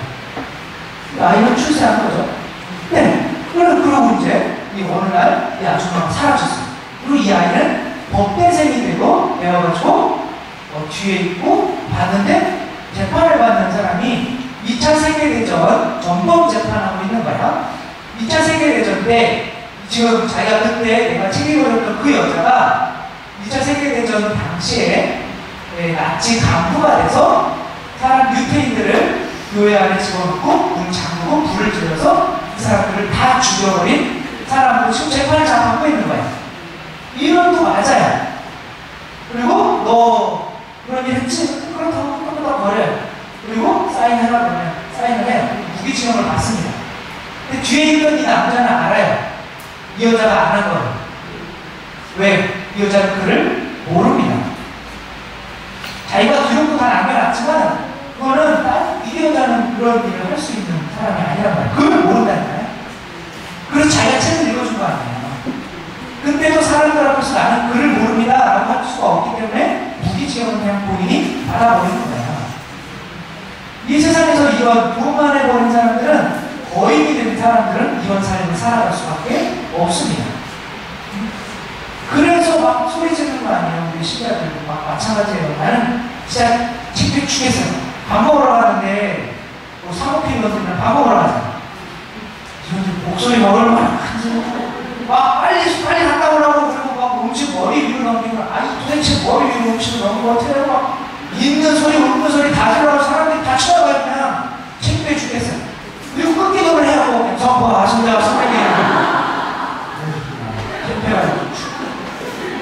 S1: 아이는 출세한 거죠. 그러고 이제 이 어느 날 이 아줌마가 사라졌어요. 그리고 이 아이는 법대생이 되고 되어가지고 뒤에 있고 봤는데 재판을 받는 사람이 2차 세계대전 전범 재판하고 있는 거야. 2차 세계대전 때 지금 자기가 그때 내가 책 읽어줬던 그 여자가 2차 세계대전 당시에 나치 간부가 돼서 사람 유태인들을 교회 안에 집어넣고 문 잠그고 불을 질러서 그 사람들을 다 죽여버린 사람으로 지금 재판을 잡고 있는 거야. 이론도 맞아요. 그리고 너 그런 일 했지? 그렇다고 버려요. 그리고 사인해라 그러면 사인을 해요. 무기징역을 받습니다. 근데 뒤에 있던 이 남자는 알아요. 이 여자가 안 한 거예요. 왜? 이 여자는 그를 모릅니다. 자기가 기록도 다 남겨놨지만 그거는 이 여자는 그런 일을 할 수 있는 사람이 아니란 말이에요. 그걸 모른다니까요. 그래서 자기가 책을 읽어준 거 아니에요. 근데도 사람들 앞에서 나는 그를 모릅니다 라고 할 수가 없기 때문에 무기징역을 그냥 본인이 받아버리는 거예요. 이 세상에서 이런 돈만 해버린 사람들은 거인이 된 사람들은 이런 삶을 살아갈 수밖에 없습니다. 그래서 막 소리 지르는 거 아니에요. 우리 시대들도 막 마찬가지예요. 나는 진짜 책들 주겠어요. 밥 먹으러 가는데 사모피거든요. 밥 먹으러 가잖아. 지금 목소리가 얼마나 큰지 막 빨리 갔다 오라고 그러고 막 음식 머리 위로 넘기고 도대체 머리 위로 음식을 넘기고 어떻게 해요? 막 있는 소리 웃는 소리 다 들어가고 사람들이 다 쳐다봐요. 그냥 책임져 주겠어요. 그리고 끊기도를 해요. 정보가 아신다고 생각해요.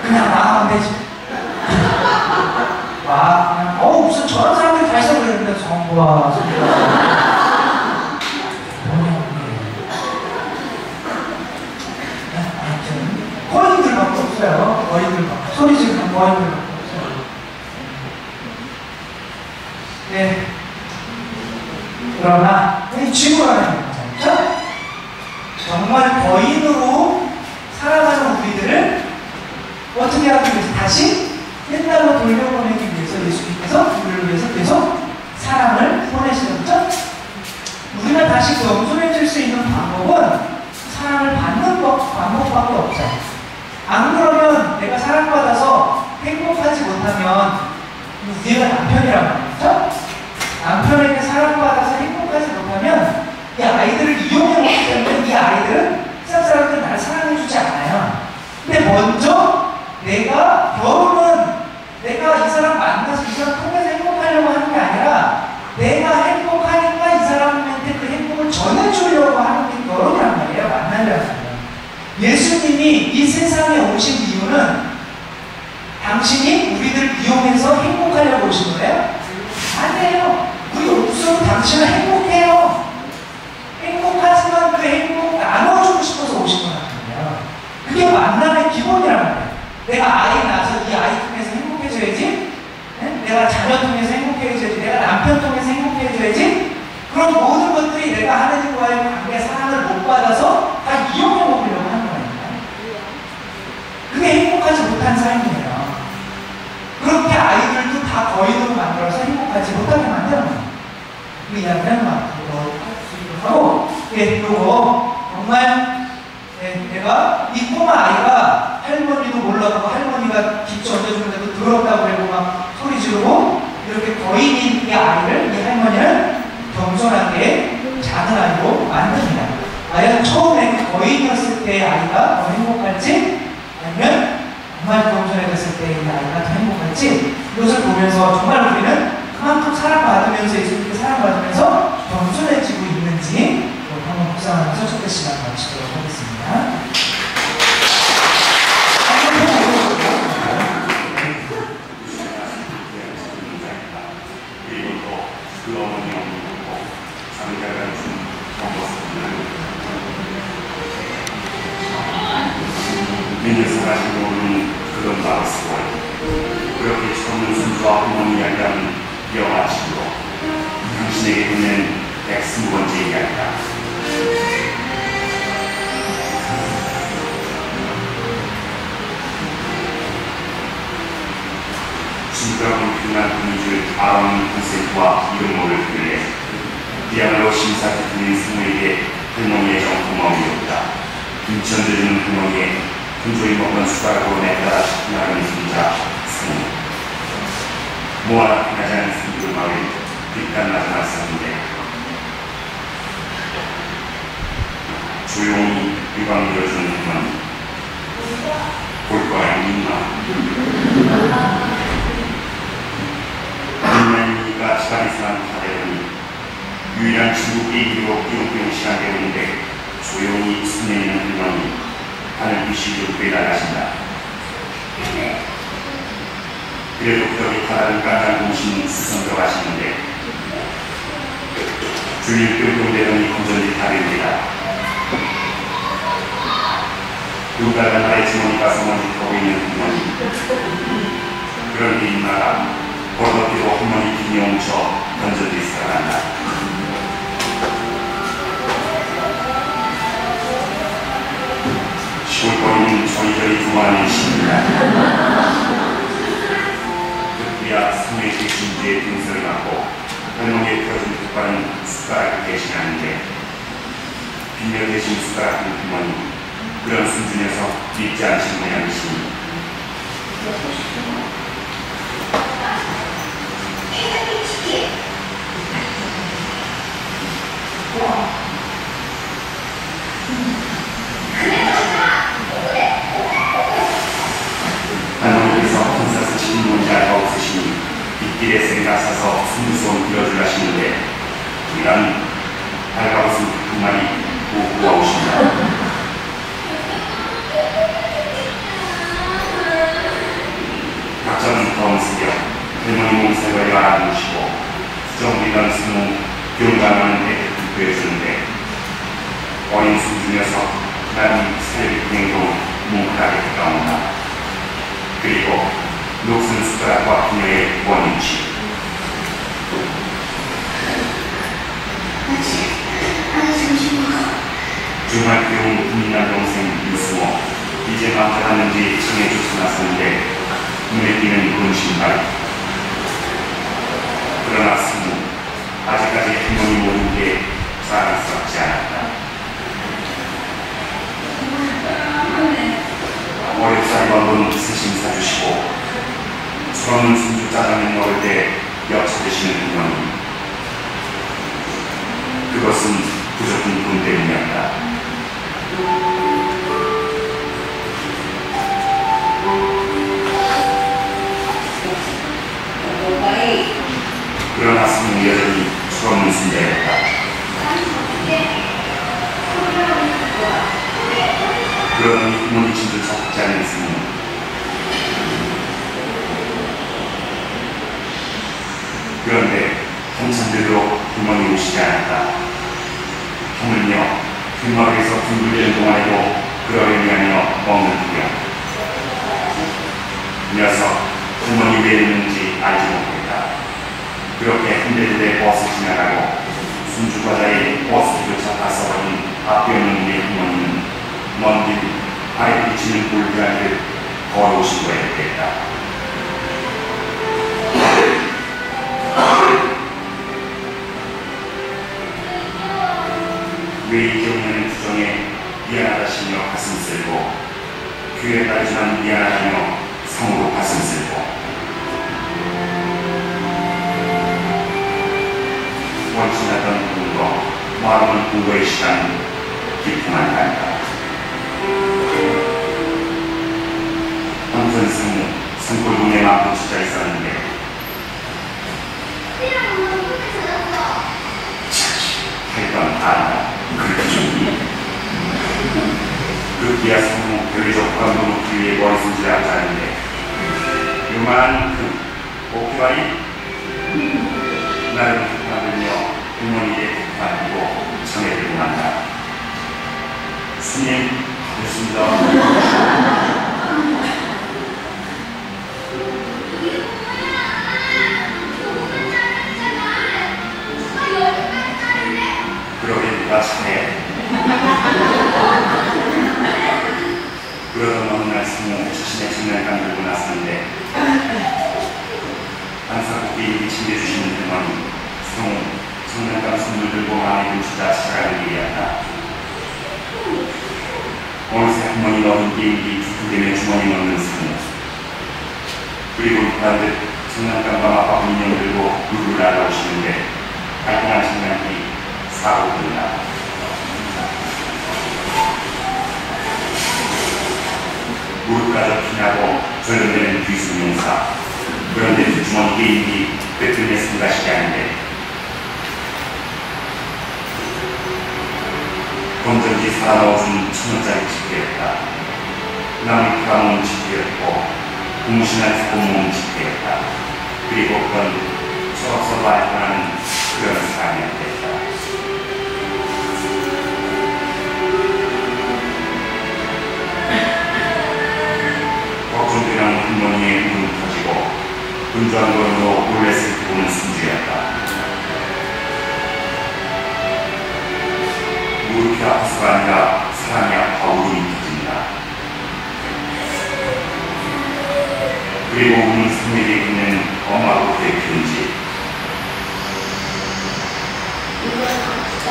S1: 그냥 나가면 되지. 그냥 무슨 저런 사람들이 다 있어 그랬는데 정보가 거인들밖에 없어요. 거인들밖에. 소리 지르는 거인들밖에 없어요. 그러나 이 지구라는 거죠. 정말 거인으로 살아가는 우리들을 어떻게 하기 위해서 다시 옛날로 돌려보내기 위해서 예수님께서 우리를 위해서 계속 사랑을 보내시겠죠? 우리가 다시 겸손해질 수 있는 방법은 사랑을 받는 방법밖에 없어요. 안 그러면 내가 사랑받아서 행복하지 못하면 우리가 남편이란 말이죠? 남편에게 사랑받아서 행복하지 못하면 이 아이들을 이용해먹기 때문에 이 아이들은 세상 사람들이 나를 사랑해주지 않아요. 근데 먼저 예수님이 이 세상에 오신 이유는 당신이 우리들 이용해서 행복하려고 오신 거예요? 아니에요. 우리 없어도 당신은 행복해요. 행복하지만 그 행복 나눠주고 싶어서 오신 거거든요. 그게 만남의 기본이란 말이에요. 내가 아이 낳아서 이 아이 통해서 행복해져야지. 네? 내가 자녀 통해서 행복해져야지. 내가 남편 통해서 행복해져야지. 그런 모든 것들이 내가 하느님과의 관계, 사랑을 못 받아서 다 이용해 먹으려고 하는 거예요. 그게 행복하지 못한 삶이에요. 그렇게 아이들도 다 거인으로 만들어서 행복하지 못하게 만드는 거예요. 그 이야기는 막 하고, 요거 정말 내가 이 꼬마 아이가 할머니도 몰라보고 할머니가 김치 얹어주는데도 더럽다고 그러고 막 소리 지르고 이렇게 거인인 이 아이를, 이 할머니를 겸손하게 작은 아이로 만듭니다. 과연 처음에 그 거인이었을 때의 아이가 더 행복할지 아니면 정말 겸손해졌을 때의 아이가 더 행복할지 이것을 보면서 정말 우리는 그만큼 사랑받으면서 예수님께 사랑받으면서 겸손해지고 있는지 한번 묵상하면서 첫 시간 마치도록 하겠습니다.
S7: 그리고 또그 어머니 없고 장자가 준 경고서는 민에서 가지고 오는 그런 마우스와 그렇게 처음은 순주와 부모님 이야기하는 영화식으로 당신에게 보낸 120번째 이야기다. 지금까지 끝난 분이줄 아론 컨셉과 이름 모를 그에 그야말로 심사 듣는 스무에게 할머니의 정고마움이었다. 김치 얹어주는 할머니에 분조이 먹던 숟가락으로 내따라 식품하는 손자 스무. 모아나 피나지 않은 스무들 마을 빛깔나지 말씀인데 조용히 유방 밀어주는 할머니 볼 거야 민마. 민마니가 시간에서만 다되더니 유일한 중국 얘기로 삐용삐용 시간 되었는데 조용히 숨내는 할머니 하늘 비시로 빼나가신다. 그래도 벽에 바다를 까다로 오신 스승 들어가시는데 주일 뿅뿅대더니 건전지 다리입니다. 누가가 나의 주머니가 서머니 타고 있는 할머니. 그런 민마가 벌어뛰고 할머니 등에 뭉쳐 건전지 살아간다. 시골거리는 저리저리 두만한 시입니다. 그야 스무의 진주의 등설을 갖고 할머니의 펴준 족발은 숟가락을 대신하는데 빈면 대신 숟가락은 할머니 그런 순주 녀석 믿지 않으신 모양이시니 할머니께서 혼자서 신문지 알바 없으시니 빗길에 생각 사서 순두손 빌어줄 하시는데 우리는 발가벗은 두 마리 꼭 구워오신다. 각자는 더운 새벽 할머니 몸살과 알아보시고 수정비던 스무 용감한 애를 구해주는데 어린 순주 녀석 나는 살기 행동 뭉클하게 다가온다. 그리고 녹슨 숟가락과 그녀의 원인치 정말 귀여운 국민한 동생 유수모 이제 막 받았는지 청해 쫓아났었는데 눈에 띄는 군 신발. 그러나 스무 아직까지 할머니 모든 게 자랑스럽지 않았다. 어렵사리 한번 스심 사주시고 수없는 순주 짜장면 먹을 때 엿쳐드시는 할머니. 그것은 부족한 돈 때문이었다. 그러나 스무 여전히 수없는 순자였다. 그러더니 부모님 집을 적지 않은 승우. 그런데 한참들도 부모님이 오시지 않았다. 하물며 뒷마을에서 둥글리는 동안에도 그러려니 하며 먹는 구경. 녀석 부모님 왜 있는지 알지 못했다. 그렇게 흔들흔들 버스 지나가고 순주과자에 버스조차 다 써버린 앞에 없는 우리의 부모님은 먼 길 아래 비치는 골드하듯 걸어오신 거였겠다. 왜 기억나는 구정에 미안하다시며 가슴 쓸고 귀에 따르지만 미안하다며 성으로 가슴 쓸고 원친하던 공거 마음은 공거의 시간 기품한 간다. 한편 승우 산골동에 막고 주자 있었는데 할건 안다. 그렇게 좋니? 그 기아 성우 별리적 관도 놓기 위해 머리손질을 하자는데 요만큼 오케바리 나를 북한들며 부모님의 북한이고 청해들고 난다. 스님 됐습니다. 그러게 누가 차네. 그러던 어느 날 승우 자신의 장난감 들고 나섰는데 항상 고개를 챙겨주시는 할머니 승우 장난감 선물 들고 마음에 주자 찾아가는 길이었다. 어느새 할머니 넣은 게임기 두툼되면 주머니 넣는 승우. 그리고 이딴 듯 장난감과 마법 인형 들고 룰루 날아오시는데 깔끔한 장난기 사고 든다. 무릎까지 피나고 절름되는 귀순용사. 그런데 그 주머니 게임기 뺏길래 성가시게 하는데 건전지 사다 넣어준 1,000원짜리 집게였다. 남을 팔아먹는 집게였고 고무신을 사고 모은 집게였다. 그리고 그건 철없어 발전하는 그런 사람이었다. 걱정되는 할머니의 눈이 터지고 분주한 걸음으로 몰래를 보는 승주였다. 무릎이 아파서가 아니라 사랑이 아파 울음이 터진다. 그리고 우는 승리에게 있는 엄마로부터의 편지.
S8: 이건 가자.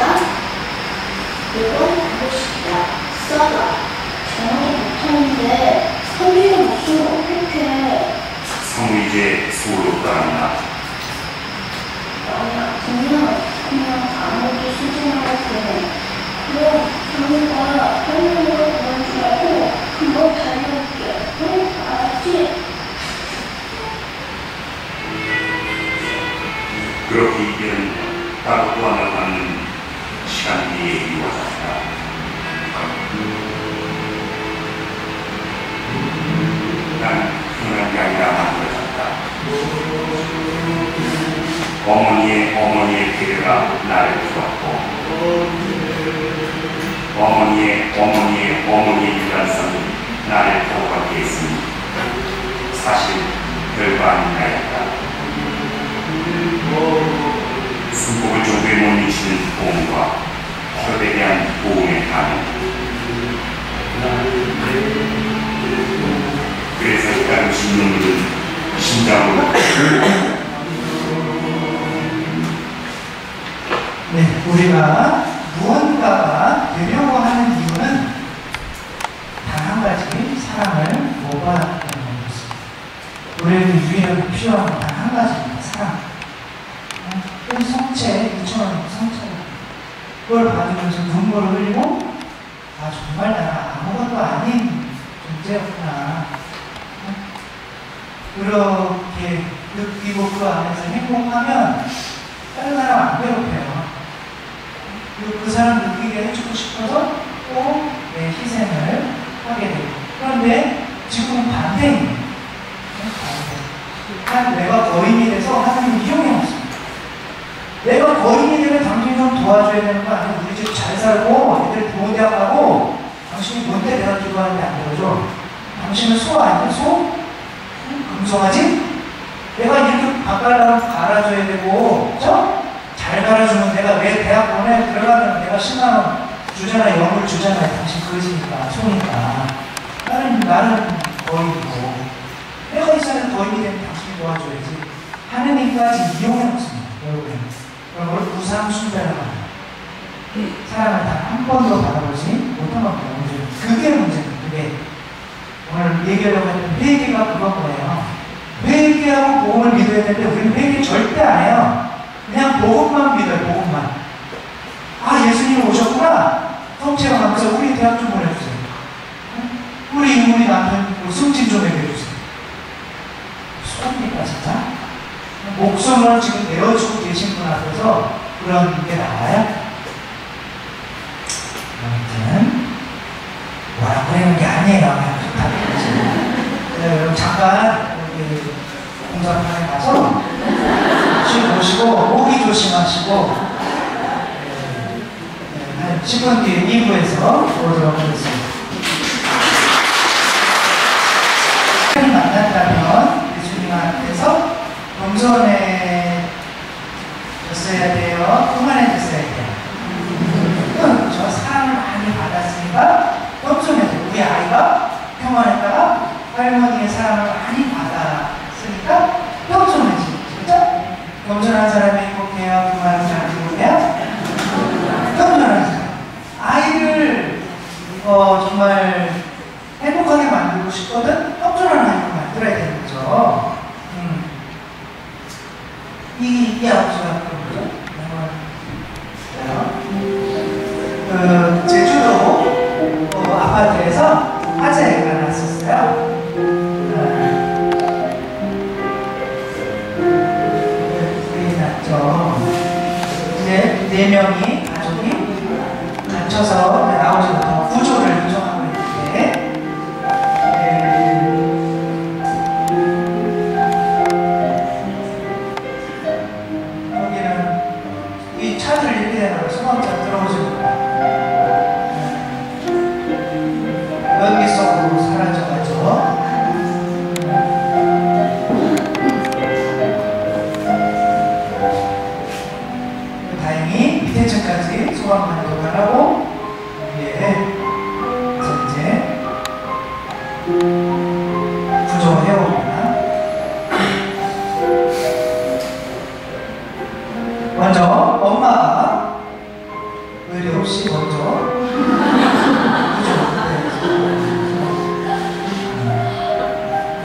S8: 이건 무엇이다. 써라. 전화도 못하는데 선비가 목소리 어떡해.
S7: 성우 이제 서울로 떠난다.
S8: 많이 아프면 그냥 아무도 쓰지 말고 그럼 성우가 설명으로 그런 줄 알고 금방 달려올게. 응? 알았지?
S7: 그렇게 이별은 따로 또 하나 받는 시간 뒤에 이루어졌다. 난 편한 게 아니라 만들어졌다. 어머니의 배려가 나를 키웠고 어머니의 유란성이 나를 보호하게 했으니 사실 별거 아닌 나였다. 순복을 정도에 못 미치는 보험과 혈에 대한 보험의 반응. 그래서 일단 신놈들은 심장으로
S1: 네, 우리가 무언가가 되려고 하는 이유는 단 한 가지, 사랑을 못 받았기 때문입니다. 우리에게 유일하게 필요한 건 단 한 가지입니다. 사랑. 그래서 성체, 2,000원 성체. 그걸 받으면서 눈물을 흘리고, 아, 정말 나는 아무것도 아닌 존재였구나. 그렇게 느끼고 그 안에서 행복하면 다른 사람 안 괴롭혀요. 그리고 그 사람 느끼게 해주고 싶어서 꼭 내 희생을 하게 돼요. 그런데 지금은 반대입니다. 반대. 내가 거인이 돼서 하나님 이용해 왔습니다. 내가 거인이 되면 당신이 좀 도와줘야 되는 거 아니야? 우리 집 잘 살고 애들 좋은 대학 가고 당신이 뭔데 내가 기도하는데 안 들어줘? 당신은 소 아니야? 소? 금송아지? 내가 이렇게 바깥으로 갈아줘야 되고, 그쵸? 잘 갈아주면 내가 왜 대학 보내 들어가면 내가 10만원 주잖아, 영을 주잖아. 당신 그러시니까, 소니까. 나는 거인이고, 내가 이 사람 거인이 되면 당신이 도와줘야지. 하느님까지 이용해놓습니다, 여러분. 그런 걸 우상숭배라고 합니다. 사랑을 단 한 번도 받아보지 못한 겁니다. 그게 문제입니다. 그게. 오늘 얘기하려고 했던 회개가 그건 거예요. 회개하고 복음을 믿어야 되는데 우리는 회개 절대 안 해요. 그냥 복음만 믿어요. 복음만. 아, 예수님 오셨구나. 성체험하면서 우리 대학 좀 보내주세요. 우리 남편 승진 좀 해주세요. 수업입니까 진짜? 목숨을 지금 내어주고 계신 분 앞에서 그런 게 나와요? 아무튼 뭐라고 그러는 게 아니에요. 여러분 잠깐 여기 공사판에 가서 쉴 보시고 모기 조심하시고 한 10분 뒤에 2부에서 보도록 하겠습니다. 만난다면 예수님 앞에서 겸손해졌어야 돼요? 교만해졌어야 돼요? 저 사랑을 많이 받았으니까 겸손해야 돼요. 우리 아이가 평안했다가 할머니의 사랑을 많이 받았으니까 겸손해지. 그렇죠? 겸손한 사람이 행복해요? 교만한 사람이 행복해요? 겸손한 사람. 아이를 정말 행복하게 만들고 싶거든? 겸손한 아이를 만들어야 되는 거죠. 이 아버지가 그런 거죠. 제주도 아파트에서 화재가 났었어요. 불이 났죠. 이제 4명이 가족이 갇혀서 나오지 못하고 구조를 요청하고 있는데 여기는 이 차들 이렇게 되면 소방차 들어오지 못해요. 연기 속으로 사라져가지고 다행히 밑에 층까지 소방관이 도달하고 그래서 이제 구조를 해옵니다. 먼저 엄마가 의리 없이 먼저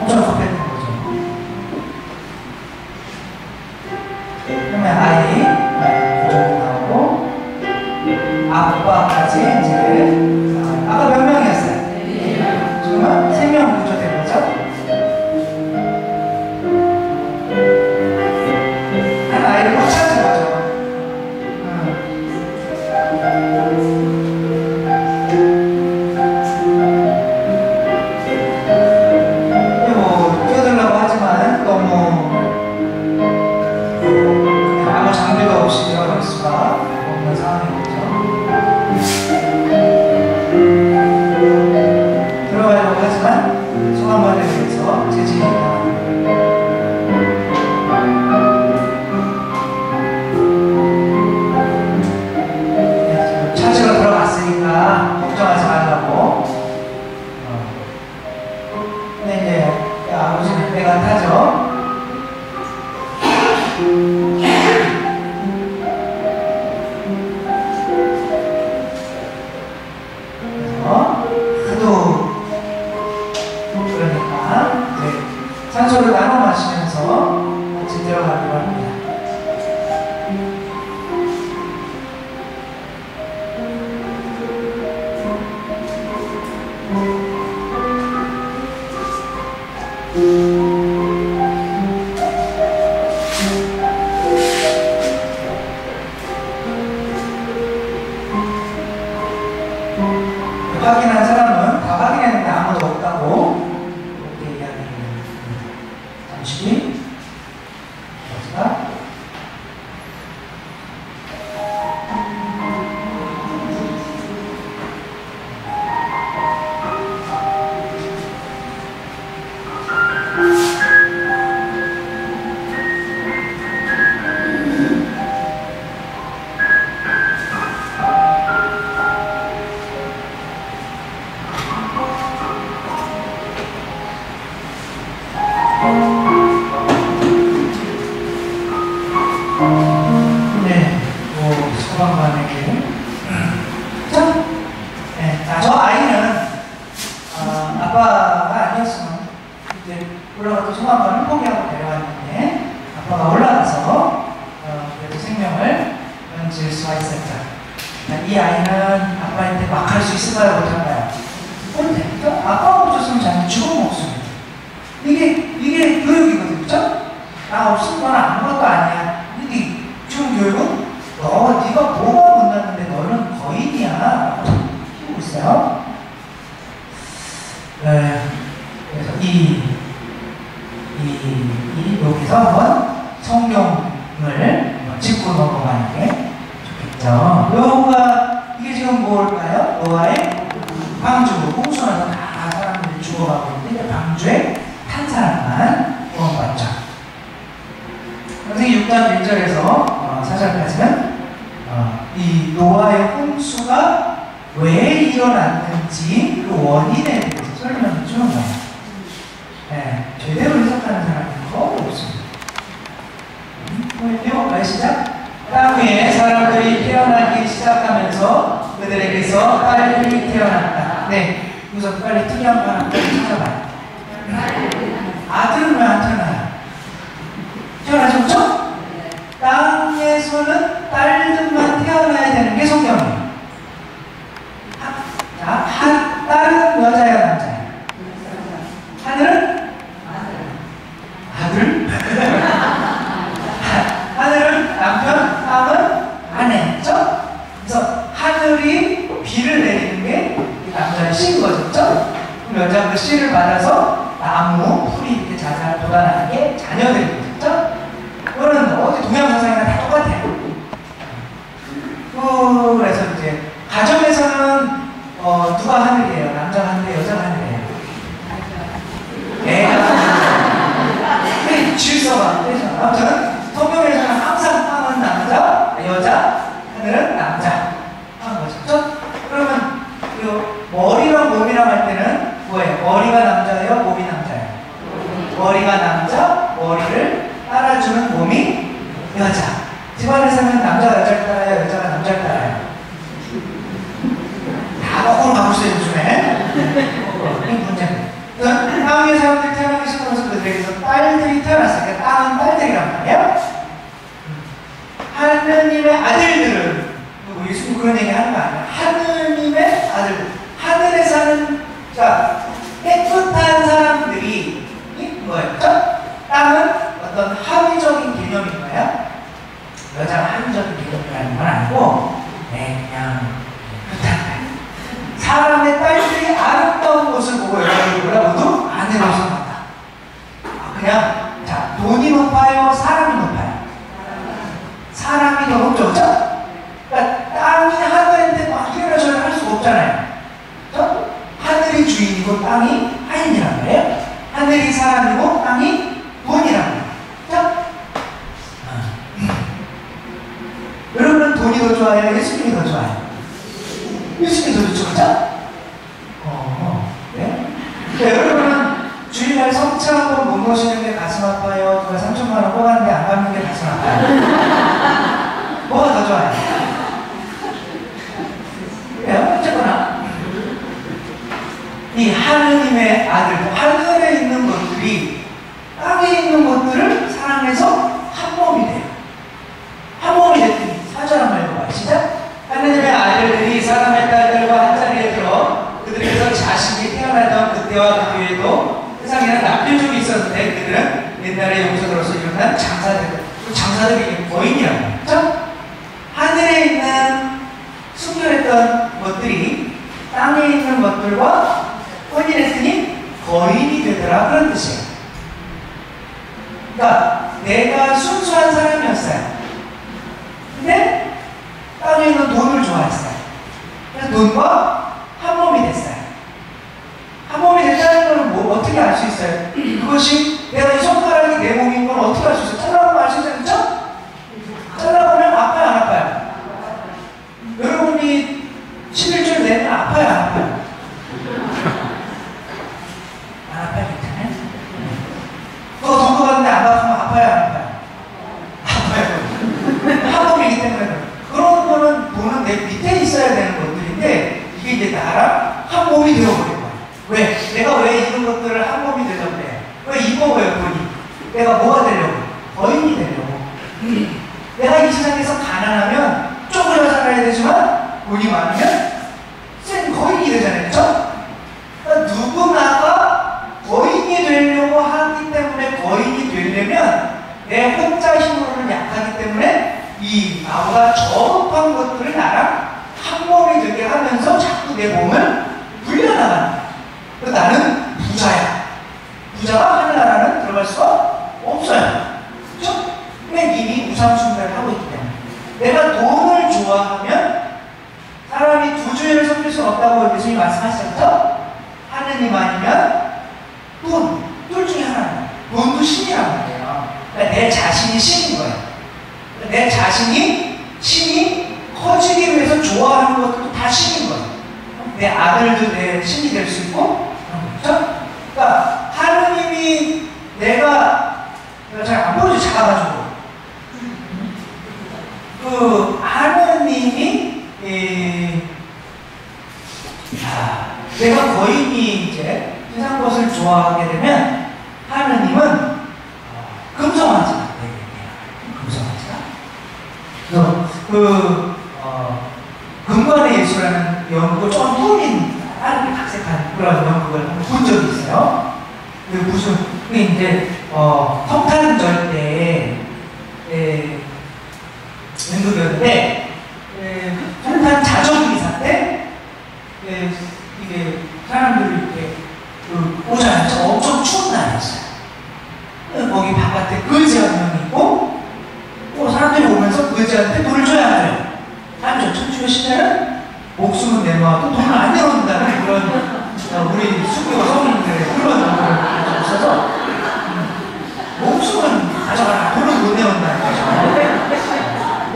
S1: 엄청 급했던 거죠. 그러면 아이 구조를 나오고 아빠까지 이제 아까 몇 명이었어요? 지금은 3명 구조된 거죠? 한 아이를 못 찾은 거죠. 뛰어들려고 하지만 너무 아무 장비가 없이 들어갈 수가 없는 상황이겠죠. 들어가려고 하지만 소방관에 의해서 제지가 당합니다. 찾으러 들어갔으니까 걱정하지 말라고. 근데 이제 아버지는 배가 타죠. 그래서 하도 그러니까 이제 산소를 나눠 마시면서 같이 들어가기로 합니다. 확인한 사람은 다 확인했는 아빠가 아니었으면 이제 올라가서 소망관을 포기하고 내려왔는데 아빠가 올라가서 그래도 생명을 건질 수가 있었죠. 이 아이는 아빠한테 막 할 수 있을까요? 못할까요? 못해. 아빠가 없었으면 자기 죽은 목숨이에요. 이게 교육이거든요. 그죠? 나 없으면 넌 아무것도 아니야. 근데 지금 교육은 네가 뭐가 못났는데 너는 거인이야. 키우고 있어요. 네. 그래서 여기서 한번 성경을 짚고 넘어가는 게 좋겠죠. 노아가 이게 지금 뭘까요? 노아의 방주, 홍수나서 다 사람들이 죽어가고 있는데 방주에 한 사람만 구원받죠. 선생님 6장 1절에서 4절까지는 이 노아의 홍수가 왜 일어났는지 그 원인에 대해서 설명을 주는 거예요. 네, 제대로 해석하는 사람이 거의 없습니다. 보이죠? 시작. 땅 위에 사람들이 태어나기 시작하면서 그들에게서 딸들이 태어났다. 네, 우선 빨리 특이한 거 하나 찾아봐요. 아들은 왜 안 태어나요? 태어나죠, 그렇죠? 땅에서는 딸들만 태어나야 되는 게 성경이에요. 자, 딸은 여자야, 남자야? 하늘은? 아들? 하늘은 남편, 땅은 아내, 그렇죠? 그래서 하늘이 비를 내리는 게 남자의 씨인 거죠, 그렇죠? 그럼 여자가 그 씨를 받아서 나무, 풀이 이렇게 자잘 돋아나는 게 자녀들이죠, 그렇죠? 그거는 어디 동양 사상이랑 다 똑같아요. 그래서 이제 가정에서는 누가 하늘이에요? 남자가 하늘이에요? 여자가 하늘이에요? 애가 하늘이에요. 질서가 그래서 아무튼 성경에서는 항상 땅은 남자, 여자, 하늘은 남자 하는 거죠. 그러면 머리랑 몸이랑 할 때는 뭐예요? 머리가 남자예요? 몸이 남자예요? 머리가 남자, 머리를 따라주는 몸이 여자. 집안에서는 남자가 여자를 따라요? 여자가 남자를 따라요? 다 거꾸로 가고 있어요, 요즘에. 이게 문제입니다. 땅 위에 사람들이 태어나기 시작하면서 그들에게서 딸들이 태어났어요. 그러니까 땅은 딸들이란 말이에요. 하느님의 아들들은, 예수님 그런 얘기 하는 거 아니에요. 하느님의 아들들. 하늘에 사는, 자, 깨끗한 사람들이, 뭐예요? 땅은 어떤 합의적인 개념인가요? 여자가 합의적인 개념이라는 건 아니고, 그냥, 그렇다. 사람의 딸들이 아름다운 모습을 보고 여러분이 몰라도 아내로 생각한다. 그냥, 자, 돈이 높아요? 사람이 높아요? 사람이 더 높죠, 그렇죠? 그러니까 땅이 하늘인데 막 이래라 저래라 할 수가 없잖아요. 그렇죠? 하늘이 주인이고 땅이 하인이란 말이에요. 하늘이 사람이고 땅이 돈이란 말이에요. 그렇죠? 여러분은 돈이 더 좋아요? 예수님이 더 좋아요? 예수님이 더 좋죠, 그렇죠? 네? 그러니까 여러분은 주일날 성차 한번 못 모시는 게 가슴 아파요? 누가 3천만 원 뽑았는데 안 갚는 게 가슴 아파요? 뭐가 더 좋아요? 그래요? 어쨌거나 이 하느님의 아들, 하늘에 있는 것들이 땅에 있는 것들을 사랑해서 한 몸이 돼요. 한 몸이 됐더니 4절 한번 읽어봐요. 시작. 하느님의 아들들이 사람의 딸들과 한자리에 들어 그들에게서 자식이 태어나던 그때와 그 뒤에도 세상에는 남편족이 있었는데 그들은 옛날에 용서들로서 일어난 장사들이 거인이라고 그렇죠? 하늘에 있는 순결했던 것들이 땅에 있는 것들과 혼인했으니 거인이 되더라 그런 뜻이에요. 그러니까 내가 순수한 사람이었어요. 근데 땅에 있는 돈을 좋아했어요. 그래서 돈과 한 몸이 됐어요. 한 몸이 됐다는 걸 뭐 어떻게 알 수 있어요? 그것이 내가 이 손가락이 내 몸인 걸 어떻게 알 수 있어요? 잘라보면 알 수 있어요, 그렇죠? 잘라보면 아파요, 안 아파요? 여러분이 11줄 내면 아파요, 안 아파요? 안 아파요, 괜찮아요? 너 돈 받았는데 안 받으면 아파요, 안 아파요? 아파요. 한 몸이기 때문에 그런 거는 돈은 내 밑에 있어야 되는 것들인데 이게 이제 나랑 한 몸이 되어버린 거예요. 왜? 내가 왜 내가 뭐가 되려고? 거인이 되려고. 내가 이 세상에서 가난하면 쪼그려 살아야 되지만 돈이 많으면 센 거인이 되잖아요. 그렇죠? 그러니까 누구나가 거인이 되려고 하기 때문에 거인이 되려면 내 혼자 힘으로는 약하기 때문에 이 나보다 저급한 것들을 나랑 한 몸이 되게 하면서 자꾸 내 몸을 불려나가는 거야. 나는 부자야. 부자가 하늘나라는 들어갈 수가 없어요. 그렇죠? 왜 이미 우상숭배를 하고 있기 때문에. 내가 돈을 좋아하면 사람이 두 주인을 섬길 수 없다고 예수님이 말씀하셨죠? 하느님 아니면 둘 중에 하나는 돈도 신이란 말이에요. 그러니까 내 자신이 신인 거예요. 그러니까 내 자신이 신이 커지기 위해서 좋아하는 것도 다 신인 거예요. 내 아들도 내 신이 될 수 있고, 그렇죠? 그러니까 하느님이 내가 잘 안 보여줘, 작아가지고. 하느님이 내가 거인이 이제 세상 것을 좋아하게 되면 하느님은 금성하지 않아요. 금성하지 않아. 금관의 예수라는 연극을 좀 꾸민 다른 각색한 그런 연극을 본 적이 있어요. 그게 이제 성탄절 때 연극이었는데 성탄 자정미사 때 이게 사람들이 이렇게 오잖아요. 엄청 추운 날이었어요. 거기 바깥에 거지 한 명이 있고 사람들이 오면서 거지한테 돈을 줘야 해요. 사람들 천주교 시대는 목숨은 내놓아도 돈을 안 내놓는다는 그런 우리 수교 성인들의 그런 연구를 있어서 목숨은 가져가라, 돈은 못 내놓는다는 거죠.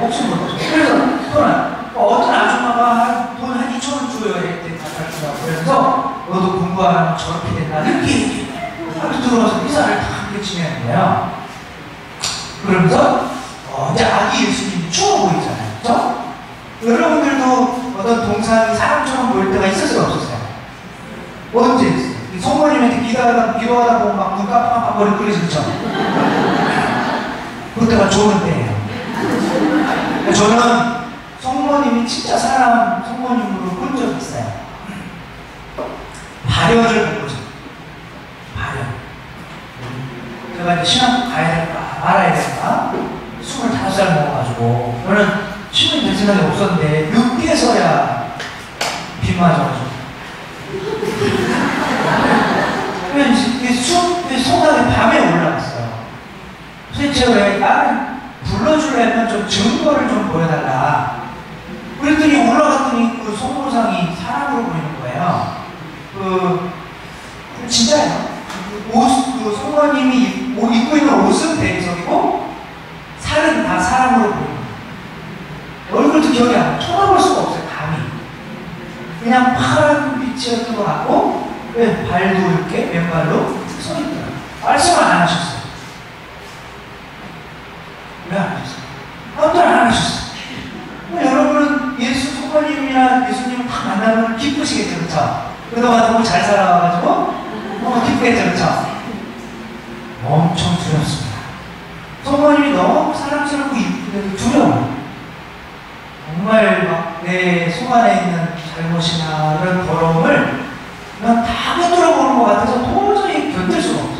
S1: 목숨은 못 내놓는다. 그래서 어떤 아줌마가 돈 한 2,000원 줘야 될 때 갖다 주라고 그래서 너도 공부하면 저렇게 된다 이렇게 들어가서 미사를 다 이렇게 지내는 거예요. 그러면서 이제 아기 예수님이 추워 보이잖아요. 그렇죠? 여러분들도 어떤 동상이 사람처럼 보일 때가 있었어요, 없었어요? 언제 있어요? 성모님한테 기도하다 보면 막 눈 깜빡깜빡거리고 그러시죠? 그때가 좋은 때예요. 저는 성모님이 진짜 사람 성모님으로 본 적이 있어요. 발열을 본 거죠. 발열. 제가 이제 신학교 가야 될까 말아야 될까 25살 먹어가지고 저는 신문 될 생각이 없었는데 늦게서야 비 맞아가지고 소나기 밤에 올라갔어요. 그래서 제가 왜 나를 불러주려면 좀 증거를 좀 보여달라 그랬더니 올라갔더니 그 성모상이 사람으로 보이는 거예요. 진짜예요. 성모님이 입고 있는 옷은 대리석이고 살은 다 사람으로 보이는 거예요. 얼굴도 기억이 안 나요. 쳐다볼 수가 없어요. 감이. 그냥 파란 빛이었던 것 같고 발도 이렇게 맨발로 서 있더라고요. 말씀을 안 하셨어요. 왜 안 하셨어요? 아무도 안 하셨어요. 여러분은 예수 성모님이나 예수님을 다 만나면 기쁘시겠죠, 그렇죠? 그동안 너무 잘 살아와가지고 너무 기쁘겠죠, 그렇죠? 엄청 두렵습니다. 성모님이 너무 사랑스럽고 이쁘게도 두려워요. 정말 막 내 속 안에 있는 잘못이나 이런 더러움을 난 다 꿰뚫어보는 것 같아서 도저히 견딜 수가 없어요.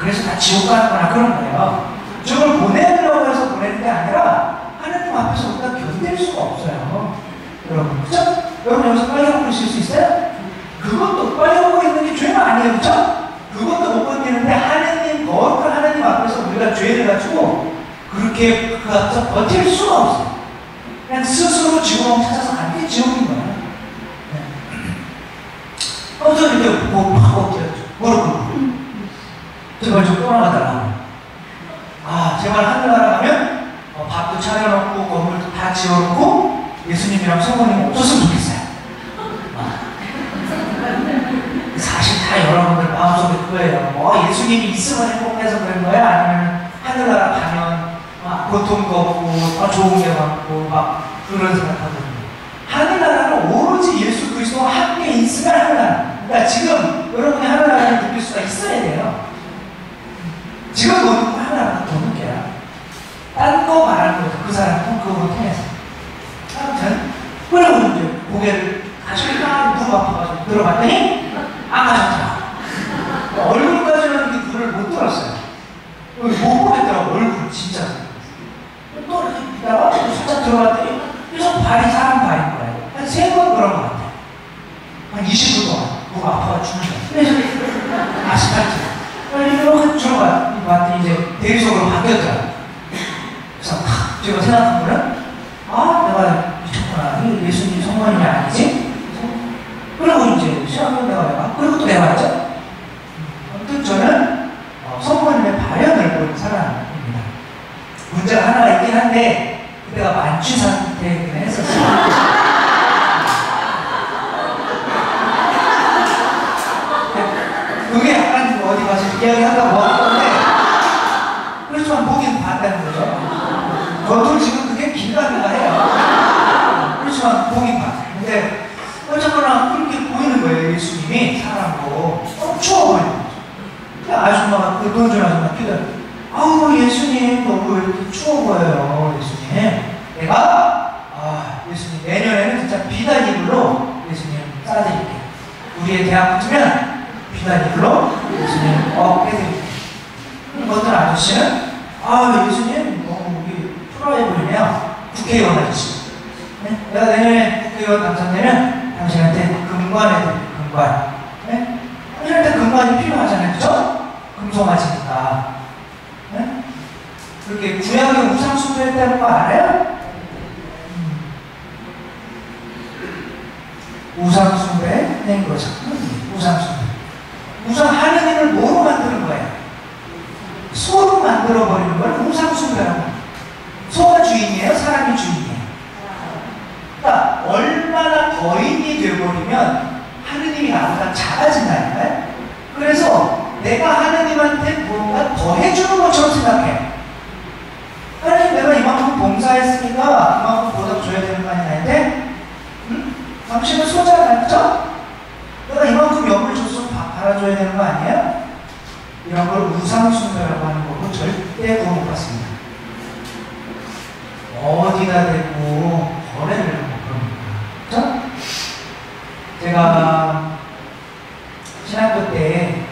S1: 그래서 다 지옥 가는구나 그런 거예요. 저걸 보내려고 해서 보내는 게 아니라 하나님 앞에서 우리가 견딜 수가 없어요. 여러분, 그죠? 여러분 여기서 빨리 먹고 있을 수 있어요? 그것도 빨리 먹고 있는 게 죄가 아니에요, 그죠? 그것도 못 견디는데 하나님, 거룩한 하나님 앞에서 우리가 죄를 가지고 그렇게 그 앞에서 버틸 수가 없어요. 그냥 스스로 지구멍 찾아서 가는 게 지옥인 거예요. 아무튼 이렇게 하고 무릎 꿇고 제발 좀 떠나가달라고. 제발 하늘나라 가면 밥도 차려놓고 건물도 다 지어놓고 예수님이랑 성모님 없었으면 좋겠어요. 사실 다 여러분들 마음속에 그거예요. 예수님이 있으면 행복해서 그런 거야? 아니면 하늘나라 가면 고통도 없고 좋은 게 많고 막 그런 생각하거든요. 하늘나라는 오로지 예수 그리스도와 함께 있으면 하늘나라. 그러니까 지금 여러분이 하늘나라를 느낄 수가 있어야 돼요. 지금 보는 거 하나라도 더 느껴요. 딴 거 말하는 것도 그 사람 그거 통해서. 아무튼 그러고 이제 고개를 다시 딱 무릎 아파가지고 들어봤더니 안 가셨더라. 얼굴까지는 눈을 못 들었어요. 못 보겠더라고, 얼굴 진짜. 또 이렇게 있다가 살짝 들어갔더니 계속 발이 사람 발인 거예요. 한 3번 그런 것 같아요. 한 20분 동안 목 아파가 죽는 거예요. 그래서 아시겠지? 이렇게 들어갔더니 이제 대리석으로 바뀌었더라고요. 그래서 제가 생각한 거는 내가 미쳤구나. 예수님 성모님이 아니지? 그리고 이제 시험을 내가 그리고 또 내가 했죠. 아무튼 저는 성모님의 발현을 본 사람입니다. 문제가 하나가 있긴 한데 그때가 만취 상태이긴 했었어요. 그게 약간 어디 가서 이야기하다고 하는데 그렇지만 보긴 봤다는 거죠. 저도 지금 그게 길가기가 해요. 그렇지만 보긴 봤어요. 근데 어쨌거나 그렇게 보이는 거예요. 예수님이 사람으로 추워 보이는 거죠. 그 아줌마가 그 돈 준 아줌마 기다려. 아우 예수님 너무 왜 이렇게 추워 보여요. 예수님 내가 예수님 내년에는 진짜 비단 이불로 예수님 싸드릴게요. 우리의 대학 붙으면 비단 이불로 예수님 해드릴게요. 어떤 아저씨는 예수님 너무 우리 프로해버리네요. 국회의원 아저씨. 네? 내가 내년에 국회의원 당선되면 당신한테 금관해드릴게요. 금관. 네? 당신한테 금관이 필요하잖아요. 그죠? 금송아지니까. 네? 그렇게 구약의 우상숭배했다는 거 알아요? 우상숭배된 거죠. 우상숭배. 우상 하느님을 뭐로 만드는 거예요? 소로 만들어버리는 걸 우상숭배라고 합니다. 소가 주인이에요? 사람이 주인이에요? 그러니까 얼마나 거인이 되어버리면 하느님이 나보다 작아진다니까요? 그래서 내가 하느님한테 뭔가 더 해주는 것처럼 생각해. 하느님 내가 이만큼 봉사했으니까 이만큼 보답 줘야 되는 거 아니야 나한테? 응? 당신은 소잖아, 그죠? 내가 이만큼 염을 줬으면 받아줘야 되는 거 아니에요? 이런 걸 우상숭배라고 하는 거고 절대 그거 못 받습니다. 어디다 대고 거래를 못 그럽니다. 그죠? 제가 신학교 때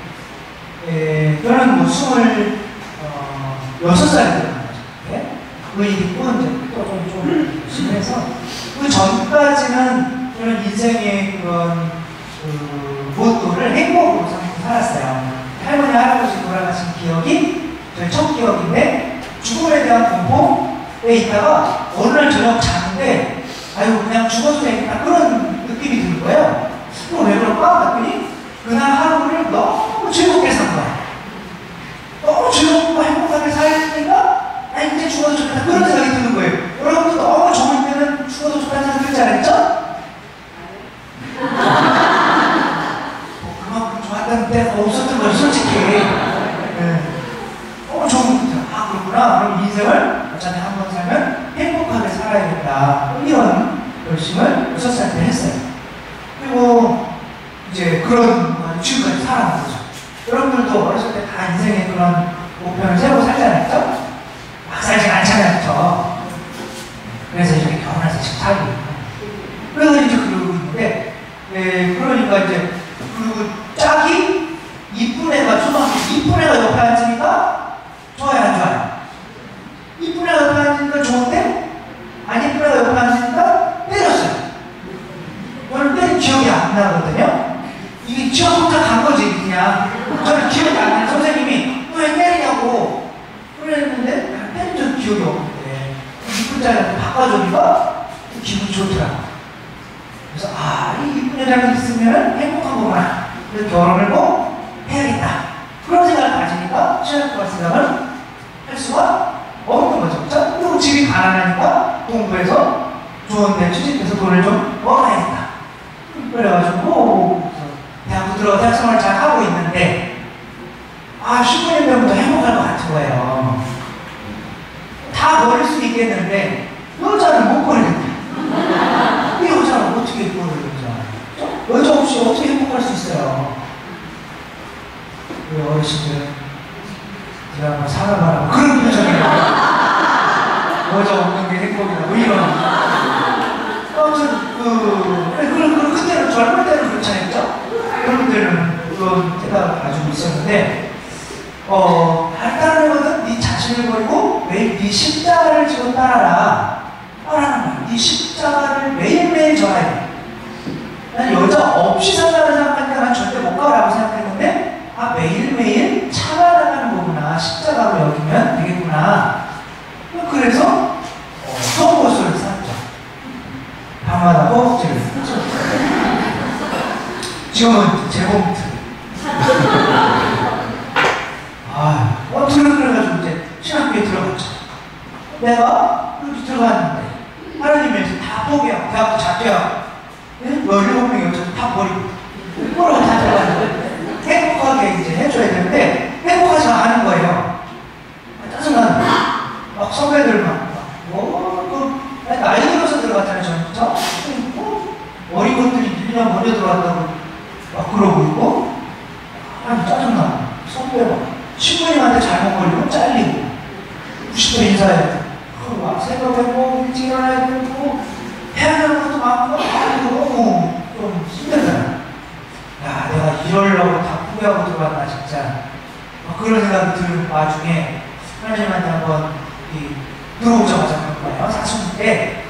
S1: 저는 뭐 26살이 들어간 거죠. 네? 그 일이 있고 이제 또 좀 심해서 그 전까지는 저는 인생의 그런 모토를 행복으로 삼고 살았어요. 할머니 할아버지 돌아가신 기억이 저의 첫 기억인데 죽음에 대한 공포에 있다가 어느 날 저녁 자는데 그냥 죽어도 되겠다 그런 느낌이 드는 거예요. 그럼 왜 그럴까? 봤더니 그날 하루를 너무 즐겁게 산 거야. 너무 즐겁고 행복하게 살니까 이제 죽어도 좋겠다 그런 생각이 드는 거예요. 여러분도 너무 좋을 때는 죽어도 좋다는 생각이 들지 않았죠? 그만큼 좋았다는 때가 없었던 거죠, 솔직히. 너무 좋은 거죠. 그렇구나. 그럼 인생을 어차피 한 번 살면 행복하게 살아야겠다. 이런 결심을 6살 때 했어요. 그리고 이제 그런 지금까지 살아온 거죠. 여러분들도 어렸을 때 다 인생의 그런 목표를 세우고 살잖아요. 그죠? 막 살진 않잖아요. 그죠? 그래서 이렇게 결혼해서 지금 살고 있는 거예요. 그래서 이제 그러고 있는데, 그러니까 이제, 그리고 짝이 이쁜 애가 초등학교 이쁜 애가 옆에 앉으니까 좋아요, 안 좋아요? 이쁜 애가 옆에 앉으니까 좋은데, 안 이쁜 애가 옆에 앉으니까 때렸어요. 저는 때린 기억이 안 나거든요. 이게 지가 혼자 간 거지, 그냥. 저는 기억이 안 나요. 선생님이 왜 때리냐고 그랬는데 때린 적 기억이 없는데 이쁜 자리한테 바꿔주니까 기분이 좋더라고. 그래서 이 이쁜 여자가 있으면 행복한 거구나. 그래서 결혼을 꼭 해야겠다. 그런 생각을 가지니까 신학과 생각을 할 수가 없는 거죠. 그렇죠? 그리고 집이 가난하니까 공부해서 좋은 데 취직해서 돈을 좀 벌어야겠다. 그래가지고 대학도 들어가 대학 생활을 잘 하고 있는데 15년 전부터 행복할 것 같은 거예요. 다 버릴 수 있겠는데 여자를 못 버리겠다. 이 여자를 어떻게 버리겠죠? 여자 없이 어떻게 행복할 수 있어요? 우리 어르신들 네가 한번 살아봐라. 그런 표정이에요. 여자 없는 게 행복이다. 뭐 이런. 아무튼 그때는 젊을 때는 그렇지 않았죠? 젊을 때는 그런 생각을 가지고 있었는데 발달하거든 네 자신을 버리고 매일 네 십자가를 지고 따라라. 따라하는 거야. 네 십자가를 매일매일 져야 돼. 난 여자 없이 산다는 생각하니까 난 절대 못 가라고 생각했는데 매일매일 참아나가는 거구나. 십자가로 여기면 되겠구나. 그래서 속옷을 샀죠. 밤마다 허벅지를 샀죠. 지금은 재봉틀. 그래가지고 이제 신학교에 들어갔죠. 내가 여기 들어갔는데 하나님의 다 포기하고 대학도 잡혀하고 17명의 여자도 다 버리고 뭐라고 다 들어갔는데 행복하게 이제 해줘야 되는데 행복하지 않은 거예요. 짜증나는 거예요. 막 선배들 나이 들어서 들어갔잖아요. 저는 그쵸? 어린 것들이 1년 먼저 들어갔다고 막 그러고 있고 짜증나. 선배 신부님한테 잘못 걸리면 잘리고 90도 인사해야 돼. 막 새벽에 일찍 일어나야 되고 해야 되는 것도 많고 너무 좀 힘들잖아. 야, 내가 이러려고 다 포기하고 들어갔나 진짜. 그런 생각이 드는 와중에 하나님한테 한번 들어오자마자 한 거예요. 사순 때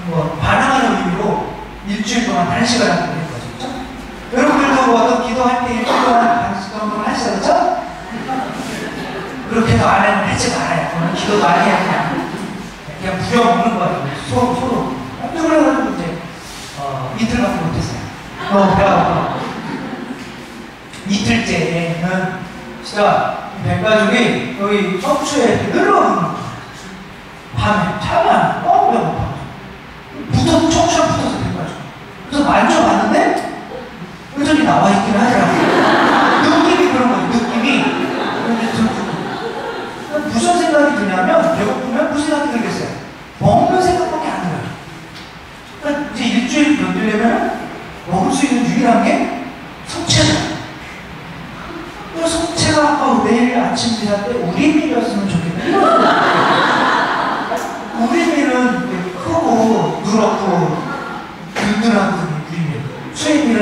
S1: 한번 반항하는 의미로 일주일 동안 단식을 하게 된 거죠. 그렇죠? 여러분들도 어떤 기도할 때 일주일 동안 단식 정도를 하시죠. 그렇죠? 그렇게 해서 안 하면 하지 말아요. 그러면 기도도 안 해야 그냥 부려먹는 거예요. 서로. 그래가지고 이제 이틀밖에 못했어요. 너무 배가 고파. 이틀째에는 진짜 백가족이 여기 청주에 늘어오는 거예요. 밤에 차면 너무 배고파. 청주랑 붙어서 백가족. 그래서 만져봤는데 여전히 나와 있긴 하더라고요. 느낌이 그런 거예요. 느낌이. 무슨 생각이 드냐면 배고프면 무슨 생각이 들겠어요? 먹는 생각밖에 안 들어요. 그러니까 이제 일주일 견디려면 먹을 수 있는 유일한 게 성체죠. 그 성체가 내일 아침 기사 때 우리밀이었으면 좋겠다. 우리밀은 크고 누렇고 든든하거든요. 우리밀. 수입밀은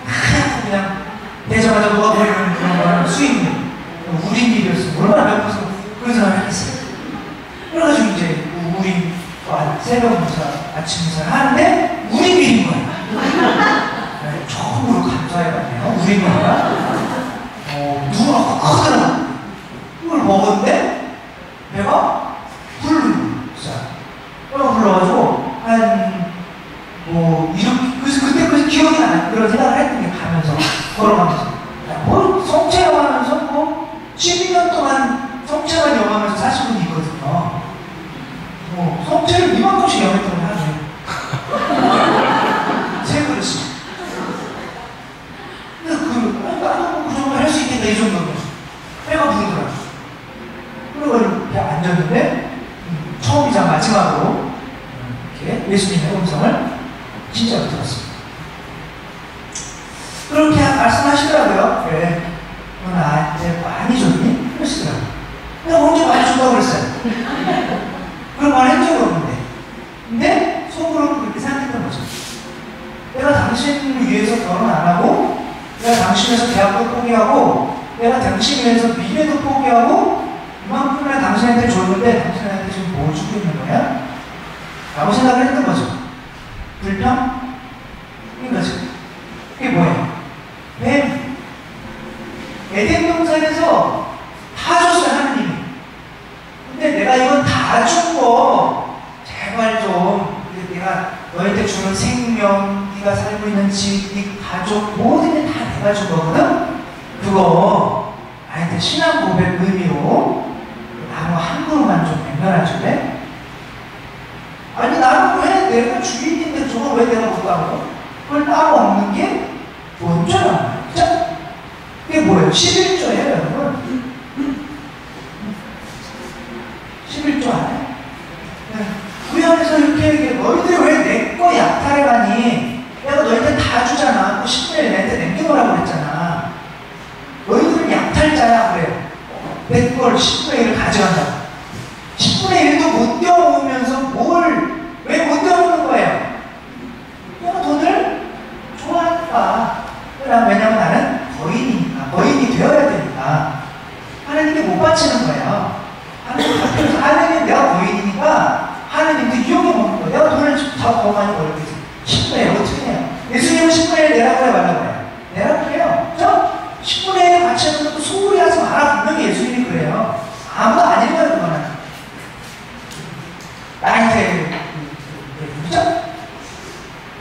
S1: 하얗고 그냥 되자마자 녹아버리는 그런 거는 수입밀. 우리밀이었으면 얼마나 배고파서 그런 생각을 했어요. 그래가지고 이제 우리 새벽 무사, 아침 무사를 하는데 우리 밀인 거예요. 처음으로 감사해봤네요. 우리 밀이가 누렇고 크더라고요. 이걸 먹었는데 배가 불렀어요. 배가 불러가지고 이렇게 그때 기억이 나요. 그런 생각을 했던 게 가면서 걸어가면서 성체 영화하면서 12년 동안 성체만 영화하면서 사신 분이 있거든요. 성체를 이만큼씩 영했던 걸 하네요. 세 그릇씩. 근데 나도 그 정도 할 수 있겠다, 이 정도면. 배가 부르더라고요. 그러고 이렇게 앉았는데, 처음이자 마지막으로, 이렇게 예수님의 음성을 진짜로 들었습니다. 그렇게 말씀하시더라고요. 그래, 너 나한테 많이 줬니? 그러시더라고요. 내가 언제 많이 준다고 그랬어요. 그런 말 한 적이 없는데. 근데 속으로 그렇게 생각했던 거죠. 내가 당신을 위해서 결혼 안 하고, 내가 당신 위해서 대학도 포기하고, 내가 당신 위해서 미래도 포기하고, 이만큼이나 당신한테 줬는데 당신한테 지금 뭐 주고 있는 거야? 라고 생각을 했던 거죠. 불평? 인 거죠. 그게 뭐예요? 뱀. 에덴 동산에서 다 줬어요, 하나님이. 근데 내가 이건 다 준 거, 제발 좀, 내가 너희한테 주는 생명, 네가 살고 있는 집, 네 가족, 모든 게 다 내가 준 거거든? 그거, 나한테 신앙 고백 의미로, 나무 한 그릇만 좀 냉면해 줄래? 아니, 나는 왜 내가 주인인데 저걸 왜 내가 못 가고? 그걸 따로 먹는 게 먼저야. 그죠? 그게 뭐예요? 11조예요, 여러분. 11조 안에. 구약에서 이렇게 얘기해. 너희들이 왜 내 거 약탈해가니? 내가 너희한테 다 주잖아. 10분에 내한테 남겨놓으라고 그랬잖아. 너희들은 약탈자야, 그래요. 내 걸 10분의 1을 가져간다고. 10분의 1도 못 떼어오면서 왜 못 떼어오는 거예요? 그냥 돈을 좋아하니까. 왜냐면 나는 거인이 되어야 되니까. 하나님께 못 바치는 거예요. 하나님 내가 거인이니까 하나님도 이용해 먹는 거예요. 내가 돈을 더 많이 벌고 있어. 10분의 1 어떻게 해요? 예수님은 10분의 1 내라고 해 말라고 해요. 내라고 해요. 그죠? 10분의 1 같이 하는 것도 소홀히 하지 마라. 분명히 예수님이 그래요. 아무도 안 읽어요, 그거는. 나한테, 그죠?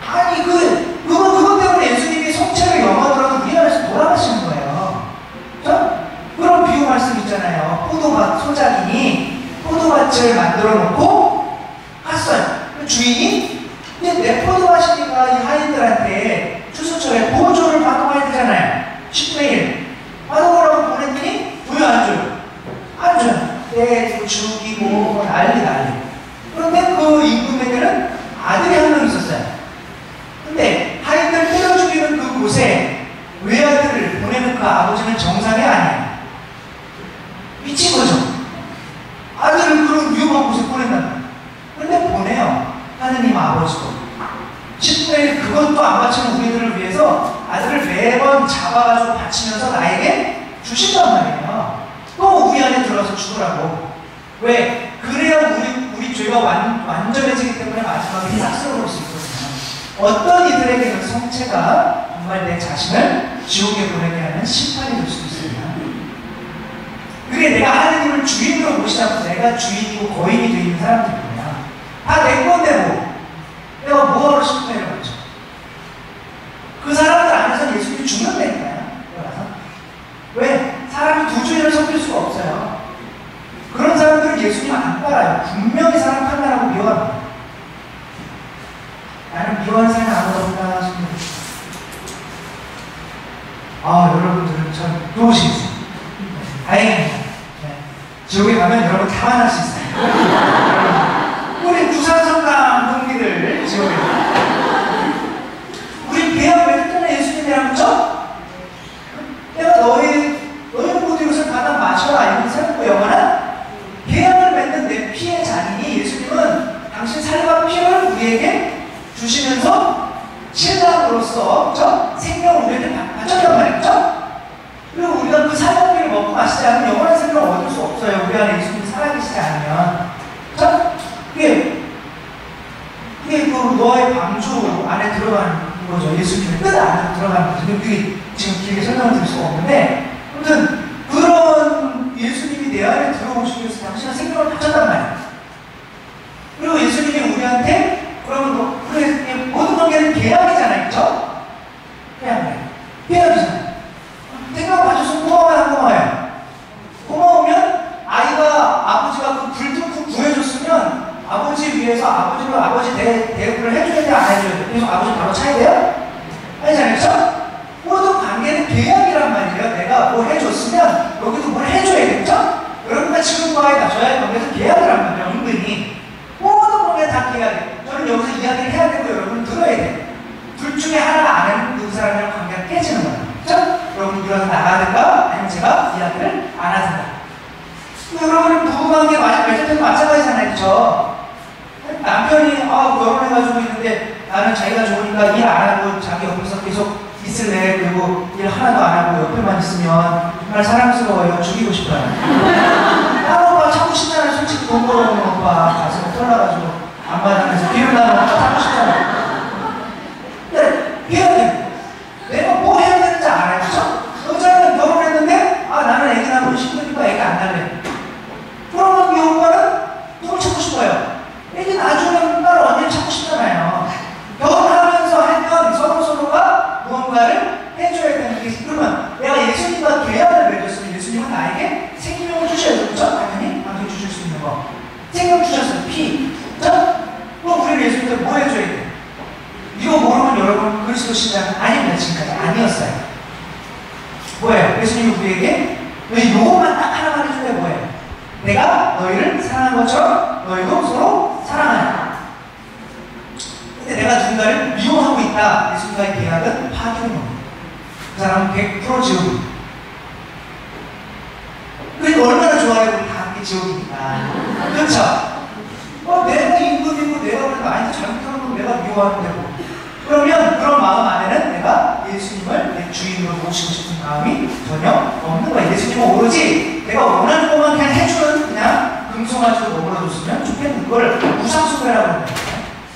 S1: 아니, 그것 때문에 예수님이 성체를 영화더라도 우리 안에서 돌아가시는 거예요. 그죠? 그런 비유 말씀 있잖아요. 포도밭 소작인이 포도밭을 만들어 놓고 갔어요. 주인이 이제 내 포도밭이니까 이 하인들한테 추수철에 보조를 받아와야 되잖아요. 10분의 1 받아오라고 보냈더니 왜 안 줘요? 안 줘요. 죽이고 난리. 그런데 그 임금에게는 아들이 한 명 있었어요. 근데 하인들 때려 죽이는 그곳에 외아들을 보내는 그 아버지는 정상이 아니에요. 미친 거죠. 아들을 그런 위험한 곳에 보낸다는 거예요. 그런데 보내요. 하느님 아버지도 10분의 1 그것도 안 바치는 우리들을 위해서 아들을 매번 잡아가지고 바치면서 나에게 주신단 말이에요. 또 우리 안에 들어가서 죽으라고. 왜? 그래야 우리 죄가 완전해지기 때문에 마지막에 싹쓸어 볼 수 있거든요. 어떤 이들에게는 성체가 정말 내 자신을 지옥에 보내게 하는 심판이 될 수도 있습니다. 그게 내가 하느님을 주인으로 모시지 않고 내가 주인이고 거인이 되어 있는 사람들이구나. 다 내 건데 내가 뭐하러 10분의 1을 받죠? 그 사람들 안에서 예수님이 죽는다니까요. 왜? 사람이 두 주인을 섬길 수가 없어요. 그런 사람들은 예수님 안 따라요. 분명히 사람 판단하고 미워합니다. 나는 미워하는 사람이 아무도 없다 싶습니다. 여러분들은 참 좋으시겠어요. 다행입니다. 네. 지옥에 가면 여러분 다 만날 수 있어요. 우리 부산성당 동기들 지옥에 우리 배합 왜 했잖아요. 예수님이랑 그죠? 내가 너희 모두 이것을 받아 마셔라. 이런 새롭고 영원한 계약을 맺는 내 피의 잔이니 예수님은 당신 살과 피를 우리에게 주시면서 신랑으로서 생명을 우리에게 바쳤단 말이죠. 그리고 우리가 그 살과 피를 먹고 마시지 않으면 영원한 생명을 얻을 수 없어요. 우리 안에 예수님이 살아계시지 않으면. 그게 그 너의 방주 안에 들어가는 거죠. 예수님의 뜻 안에 들어가는 거죠. 그게 지금 길게 설명을 드릴 수가 없는데, 아무튼 그런 예수님이 내 안에 들어오시기 위해서 당신은 생명을 바쳤단 말이에요. 그리고 예수님이 우리한테 그러면 모든 관계는 계약이잖아요. 그렇죠? 계약이잖아요. 생명을 바쳐서 고마워요. 고마우면 아이가 아버지가 그 불 뚫고 구해줬으면 아버지 위해서 아버지 대우를 해줘야 돼, 안 해줘야 돼? 그래서 아버지 바로 차야 돼요? 아니잖아요. 그렇죠? 모든 관계는 계약이란 말이에요. 내가 뭘 해줬으면 여기도 뭘 해줘야 되겠죠? 여러분과 지금과의 저와의 관계에서 계약이란 말이에요. 은근히 모든 관계 다 계약이에요. 저는 여기서 이야기를 해야 되고 여러분은 들어야 돼요. 둘 중에 하나가 안 하면 그 사람이랑 관계가 깨지는 거예요. 그렇죠? 여러분 일어나서 나가든가 아니면 제가 이야기를 안 하든가. 여러분은 부부관계 맺을 때도 마찬가지잖아요. 그렇죠? 남편이 결혼해가지고 있는데 나는 자기가 좋으니까 일 안 하고 자기 옆에서 계속 있을래. 그리고 일 하나도 안 하고 옆에만 있으면 정말 사랑스러워요. 죽이고 싶어요. 오빠 참고 싶잖아요. 솔직히 돈 벌어오는 오빠 가슴에 털나가지고 안 받으면서 비를 나는 오빠 참고 싶잖아요. 해야 돼. 내가 뭐 해야 되는지 알아요. 그쵸? 여자는 결혼했는데 나는 애기 낳고 싶으니까 애기 안 낳을래. 그러면 이 오빠는 누굴 찾고 싶어요? 애기 나중에 딸 언니를 찾고 싶잖아요. 결혼하면서 하면 서로가 무언가를 해줘야 되는 게, 그러면 내가 예수님과 계약을 맺었으면 예수님은 나에게 생명을 주셔야죠. 그렇죠? 당연히 당신 주실 수 있는 거 생명 주셨어요. 피. 그렇죠? 그럼 우리는 예수님한테 뭐 해줘야 돼? 이거 모르면 여러분 그리스도 신앙 아닙니다. 지금까지 아니었어요. 뭐예요? 예수님이 우리에게 이것만 딱 하나만 해준 게 뭐예요? 내가 너희를 사랑한 것처럼 너희도 서로 사랑하라. 근데 내가 누군가를 미워하고 있다. 예수님과의 계약은 파기는 겁니다. 그 사람은 100% 지옥입니다. 그리고 얼마나 좋아해? 우리 다 함께 지옥이니까. 그렇죠? 내가 임금이고 내가 그래도 아닌데 잘못하는 건 내가 미워하는 되고. 그러면 그런 마음 안에는 내가 예수님을 내 주인으로 모시고 싶은 마음이 전혀 없는 거야. 예수님은 오로지 내가 원하는 것만 그냥 해주는 그냥 금송아지로 머물러줬으면 좋겠는 걸 우상숭배라고 하는 거예요.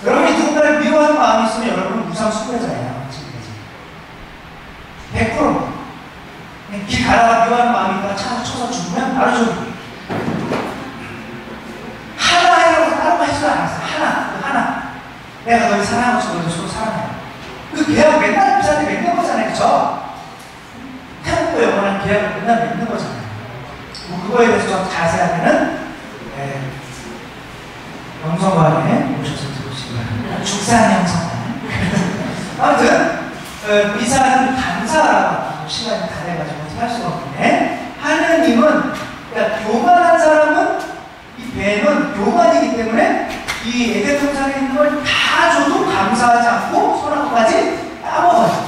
S1: 여러분이 누군가를 미워하는 마음이 있으면 여러분은 우상숭배자예요. 지금까지 100%. 길 가다가 미워하는 마음이 있다가 차가 쳐서 죽으면 바로 죽는 하나 해라고 다른 해주도 않았어. 하나. 내가 너를 사랑하고 너도 서로 사랑해. 그 계약 맨날 비싼데 맺는 거잖아요. 그쵸? 태국과 영원한 계약을 맨날 맺는 거잖아요. 뭐 그거에 대해서 좀 자세하게는 영성관에 오셔서 들으시기 바랍니다. 죽산 영성관. 아무튼 미사는 감사라고 시간이 다 돼가지고 할 수가 없는데 하느님은 그러니까 교만한 사람은 이 배는 교만이기 때문에 이 에덴 동산에 있는 걸 다 줘도 감사하지 않고 선악까지 따먹어요.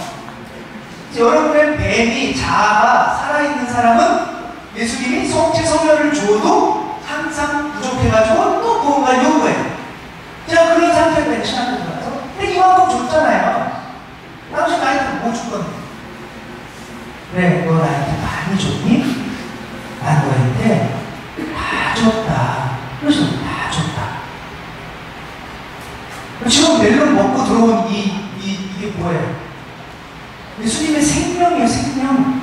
S1: 여러분의 뱀이 자아가 살아있는 사람은 예수님이 성체 성혈을 줘도 항상 부족해가지고 또 무언가를 요구해요. 제가 그런 상태에 신학교 들어가서 근데 이만큼 줬잖아요. 당신 나한테 뭐 줄 건데? 그래, 너 나한테 많이 줬니? 난 너한테 다 줬다. 그래서 다 줬다. 지금 멜론 먹고 들어온 이게 뭐예요? 예수님의 생명이에요, 생명.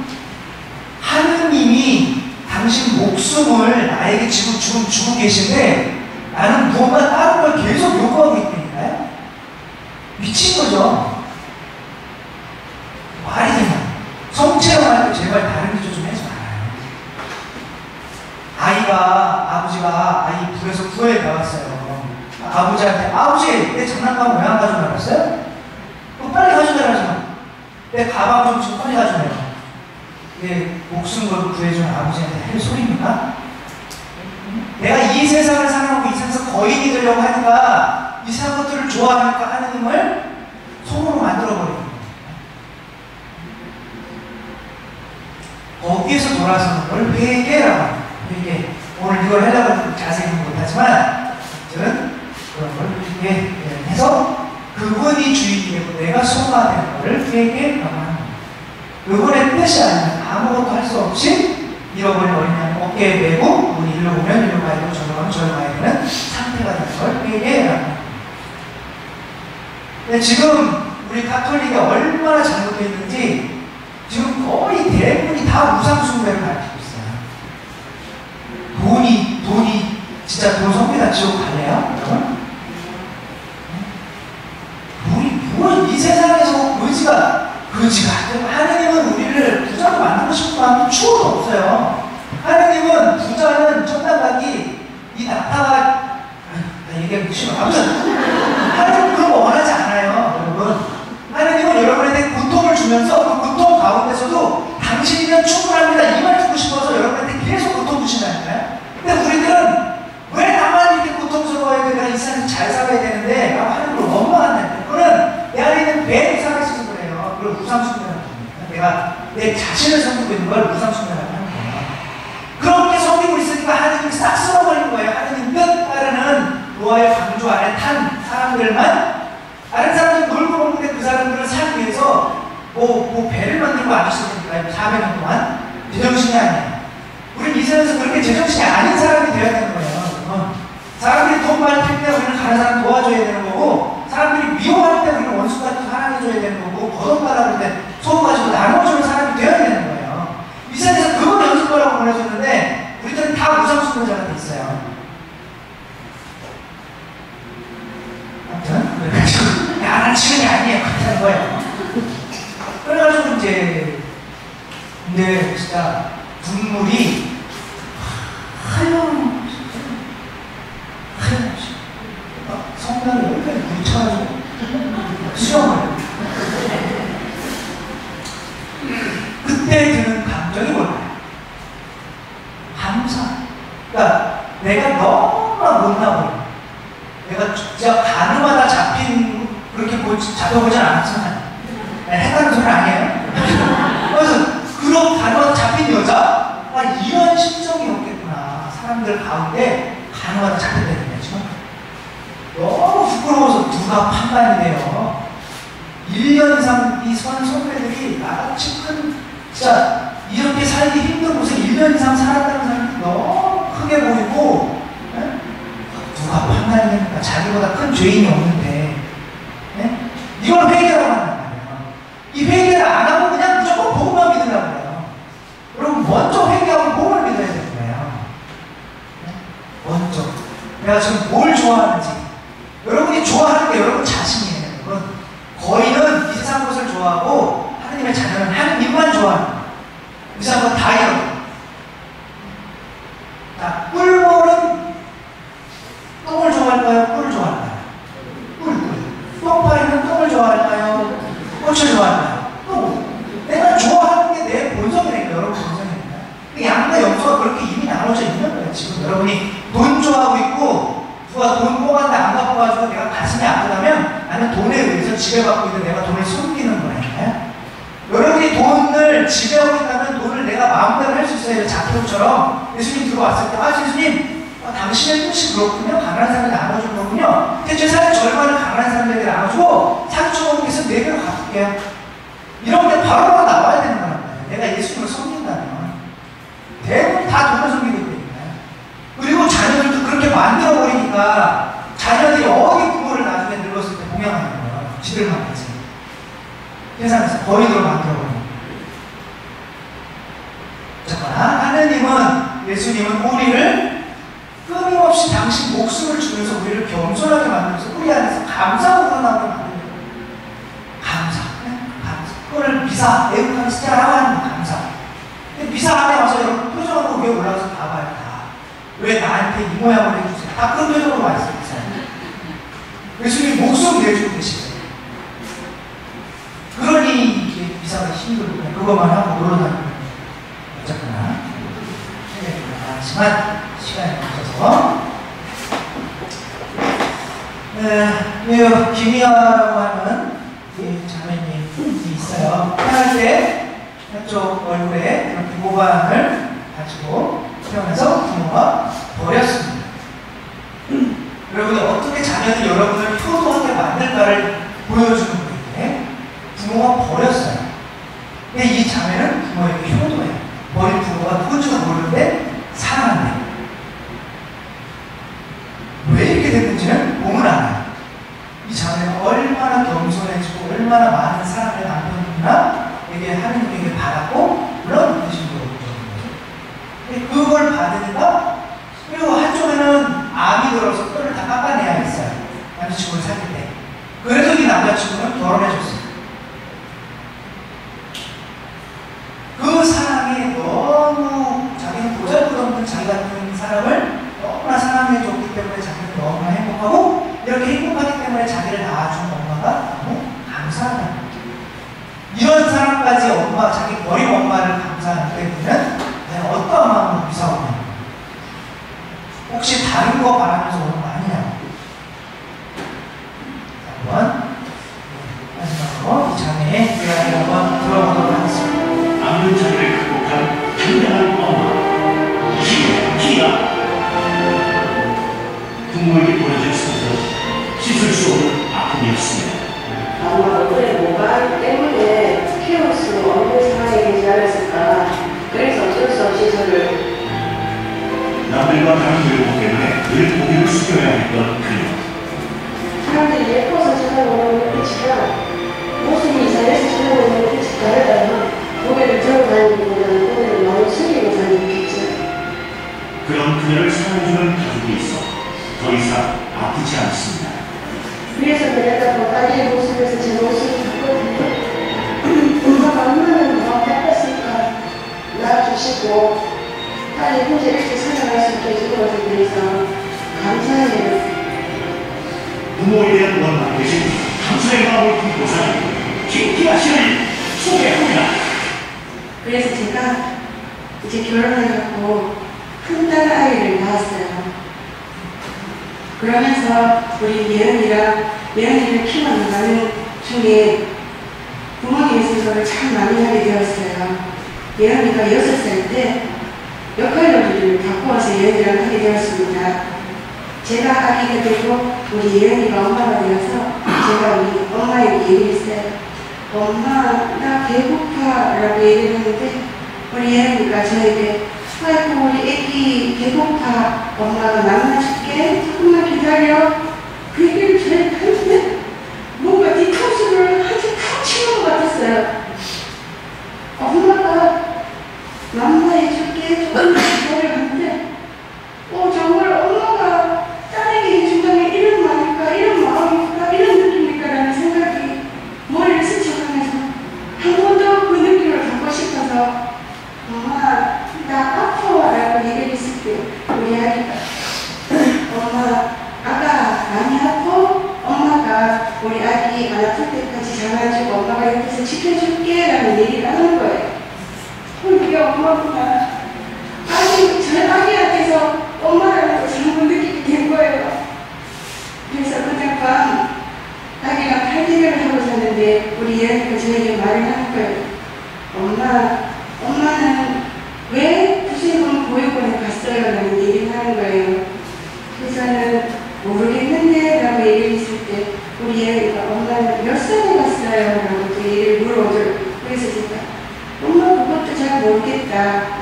S1: 하느님이 당신 목숨을 나에게 지금 주고 계신데 나는 무언가 다른 걸 계속 요구하고 있다니까요? 미친 거죠? 말이 되나? 성체형 할 때 제발 다른 기조 좀 하지 말아요. 아버지가 아이 불에서 구해 나왔어요. 아버지한테 아버지 내 장난감 왜 안 가져나갔어요? 빨리 가져가라잖아. 내 가방 좀 지금 빨리 가져가요. 내 목숨 걸고 구해주는 아버지한테 할 소리입니까? 내가 이 세상을 사랑하고 이 세상에서 거인이 되려고 하니까 이상한 것들을 좋아하니까 하느님을 손으로 만들어버리는 거예요. 거기에서 돌아서는 걸 회개라고 합니다. 회개. 오늘 이걸 하려고 자세히는 못하지만 저는 그런 걸 회개해서 그분이 주인이 되고 내가 소가 되는 것을 회개라고 하는 겁니다. 그분의 뜻이 아니면 아무것도 할 수 없이 잃어버린 어린 양 어깨에 메고 우리 일로 오면 일로 가야 되고 저로 가면 저로 가야 되는 상태가 되는 걸 회개라고 합니다. 근데 지금 우리 가톨릭이 얼마나 잘못되어 있는지 지금 거의 대부분이 다 우상숭배를 가르치고 있어요. 돈이 진짜 돈 성비다 지옥 갈래요? 여러분? 이 세상에서 거지가 하느님은 우리를 부자로 만들고 싶은 마음이 추워도 없어요. 하느님은 부자는 천당가기 이 낙타가 얘기하기 싫어. 아무튼 하느님은 그런 거 원하지 않아요. 여러분 하느님은 여러분한테 고통을 주면서 그 고통 가운데서도 당신이면 충분합니다 이 말 듣고 싶어서 여러분한테 계속 고통 주신다니까요. 근데 우리들은 왜 나만 이렇게 고통스러워야 돼? 내가 이 세상에서 잘 살아야 되는데 라고 하는 걸 원망한다니까. 그거는 내 안에 있는 배에 살아있어서 그래요. 그걸 우상숭배라고 합니다. 내가 내 자신을 섬기고 있는 걸 우상숭배라고 하는 거예요. 그렇게 섬기고 있으니까 하느님이 싹 쓸어버린 거예요. 하느님 뜻 따르는 노아의 방주 안에 탄 사람들만 다른 사람들이 놀고 먹는데 그 사람들을 살기 위해서 뭐 배를 만들고 앉으셨으니까요. 400년 동안 제정신이 아니에요. 우리 이 세상에서 그렇게 제정신이 아닌 사람이 되어야 되는 거예요. 사람들이 돈 많이 필 때 우리는 다른 사람 도와줘야 되는 거고 사람들이 미워할 때 우리는 원수 같은 사랑해줘야 되는 거고 거듭나라 그럴 때 소금 가지고 나눠주는 사람이 되어야 되는 거예요. 이 세상에서 그걸 연습하라고 보내줬는데 우리들은 다 우상숭배자가 돼 있어요. 아무튼 그래가지고 난 치는 게 아니에요. 그렇게 하는 거예요. 그래가지고 이제 근데 진짜 눈물이 하얀 성당을 여기까지 묻혀가지고 수영을 그때 드는 감정이 뭘까요? 감사. 그러니까 내가 너무나 못나버려. 내가 진짜 가늠하다 잡힌 그렇게 잡혀보진 않았지만 했다는 소리 아니에요? 그래서 그런 가늠하다 잡힌 여자 이런 심정이었겠구나. 사람들 가운데 간호가 잡혔다는 거죠. 너무 부끄러워서 누가 판단이 돼요. 1년 이상 이 선배들이 나같이 큰, 진짜 이렇게 살기 힘든 곳에 1년 이상 살았다는 사람이 너무 크게 보이고, 네? 누가 판단이 됩니까? 자기보다 큰 죄인이 없는데, 네? 이걸 회개라고 한단 말이에요. 이 회개를 안 하고 그냥 무조건 복음만 믿으려고 해요. 여러분, 먼저 회개하고 복음을 믿어야 되는 거예요. 네? 먼저. 내가 지금 뭘 좋아하는지, 여러분이 좋아하는 게 여러분 자신이에요. 여러분. 거인은 이 세상 것을 좋아하고 하느님의 자녀는 하느님만 좋아하는 거예요. 이 세상 것 다 잃어요. 자, 꿀벌은 똥을 좋아할까요? 꿀을 좋아할까요? 꿀. 똥파리는 똥을 좋아할까요? 꽃을 좋아할까요? 똥. 내가 좋아하는 게 내 본성이니까, 여러분 본성이니까. 양과 염소가 그렇게 이미 나눠져 있는 거예요. 지금 여러분이 돈 좋아하고 있고, 누가 돈 뽑았는데 안 갖고 가지고 내가 가슴이 아프다면 나는 돈에 의해서 지배받고 있는 내가 돈을 숨기는 거예요. 여러분이 돈을 지배하고 있다면 돈을 내가 마음대로 할 수 있어요. 자켓처럼 예수님 들어왔을 때, 예수님, 당신의 뜻이 그렇군요. 가난한 사람에게 나눠준 거군요. 제 재산의 절반을 가난한 사람에게 나눠주고 상처먹기에서 4배로 갚을게요. 이런 게 바로 나와야 되는 거란 말이에요. 내가 예수님을 섬긴다면. 대부분 다 돈을 섬기고 있거든요. 그리고 자녀들도 그렇게 만들어버리니까 자녀들이 어디 부모를 나중에 늙었을 때 봉양하는 거예요. 지들 만들지. 세상에서 거인으로 만들어버리는 거예요. 잠깐만, 하느님은, 예수님은 우리를 끊임없이 당신 목숨을 주면서 우리를 겸손하게 만들면서 우리 안에서 감사가 나오게 만드는 거예요. 감사. 감사. 그거를 미사, 에우카리스티아라고 하는 거 감사. 근데 미사 안에 와서 여러분 표정으로 위에 올라가서 봐봐요. 왜 나한테 이 모양을 해주세요? 다 그런 표정으로 와 있어요. 예수님이 목숨 내주고 계시거든요. 그러니 이게 미사가 힘들고 그것만 하고 물러나는 어쨌거나 하지만 시간이 없어서 김희아라고 하는 자매님이 있어요. 태어날 때 한쪽 얼굴에 이렇게 모반을 가지고 태어나서 부모가 버렸습니다. 여러분이 어떻게 자녀들이 여러분을 효도하게 만들까를 보여주는 거예요. 부모가 버렸어요. 근데 이 자매는 부모에게 효도해요. 버린 부모가 누군지도 모르는데 사랑한대요. 왜 이렇게 됐는지는 보면 알아요. 이 자매는 얼마나 겸손해지고 얼마나 많은 사랑을 남편이나에게 하느님에게 받았고 물론 그 신도 그걸 받으니까, 그리고 한쪽에는 암이 들어서 뼈를 다 깎아내야겠어요. 남자친구를 사귈 때. 그래서 이 남자친구는 결혼해줬어요. 그 사랑이 너무, 자기는 보잘것없는 자기 같은 사람을 너무나 사랑해줬기 때문에 자기는 너무나 행복하고, 이렇게 행복하기 때문에 자기를 낳아준 엄마가 너무 감사하다. 이런 사람까지 엄마, 자기 버린 엄마를 감사하는 때문에는 어떤 마음으로 미사오냐? 혹시 다른 거 바라면서 오는 거 아니냐? 한번 마지막으로 이 자매의 이야기를 한번 들어보도록 하겠습니다.
S9: 아픈 자리를 극복한 당당한 엄마 기야. 부모에게 보여준 수술은 씻을 수 없는 아픔이었습니다.
S5: 아마 얼굴에 모발 때문에 키울 수 없는 상황에 계지 않았을까. 그래서 어쩔 수 없이 저를
S9: 남들과 다른 외모 때문에 늘 고개를 숙여야 했던 그녀.
S8: 사람들이 예뻐서 쳐다보는 눈빛이랑 모습이 이상해서 쳐다보는 눈빛이 다르다면 고개를 들어 다니기보다는 고개를 너무 숙이고 다니겠죠.
S9: 그런 그녀를 사랑해주는 가족이 있어 더 이상 아프지 않습니다.
S8: 위에서 내려다본 딸의 모습에서 제 모습을 봤거든요. 엄마가 얼마나 마음 아팠을까. 낳아주시고 딸이 혼자 이렇게 살아갈 수 있게 해준 것에 대해서 감사해요.
S9: 부모에 대한 원망 대신 감사의 마음을 품고사는 기아 씨를 소개합니다.
S8: 그래서 제가 이제 결혼해갖고 큰 딸 아이를 낳았어요. 그러면서 우리 예은이를 키워나가는 중에 부모님의 생각을 참 많이 하게 되었어요. 예은이가 6살 때 역할놀이를 시간을 바꾸어서 예언이랑 하게 되었습니다. 제가 아기가 되고 우리 예언이가 엄마가 되어서 제가 우리 엄마에게 얘기를 했어요. 엄마 나 배고파 라고 얘기를 했는데 우리 예언이가 저에게 아이고 우리 애기 배고파 엄마가 만나줄게 조금만 기다려 그 얘기를 저에게 하는데 뭔가 뒤통수를 아주 탁 치는 것 같았어요. 엄마가 만나해줄게 조금만 기다려 하는데 정말 엄마가 딸에게 해준다면 이런 말일까 이런 마음일까 이런 느낌일까 라는 생각이 머리를 스쳐가면서 한 번 더 그 느낌을 갖고 싶어서 엄마 나 아파 라고 얘기를 했을 때 우리 아기가 엄마 아가 많이 아파? 엄마가 우리 아기 안 아플 때까지 잡아주고 엄마가 옆에서 지켜줄게 라는 얘기를 하는 거예요. 이게 엄마구나. 저 아기한테서 엄마라는 걸 잘못 느끼게 된 거예요. 그래서 그날 밤 아기가 팔대결을 하고 잤는데 우리 예언이가 저에게 말을 하는 거예요. 엄마는 왜 구세군 보육원에 갔어요? 라는 얘기를 하는 거예요. 그래서는 모르겠는데 라고 얘기를 했을 때 우리 예언이가 엄마는 몇 살에 갔어요? 라고 그 얘기를 물어줘요. 그래서 제가 엄마 그것도 잘 모르겠다.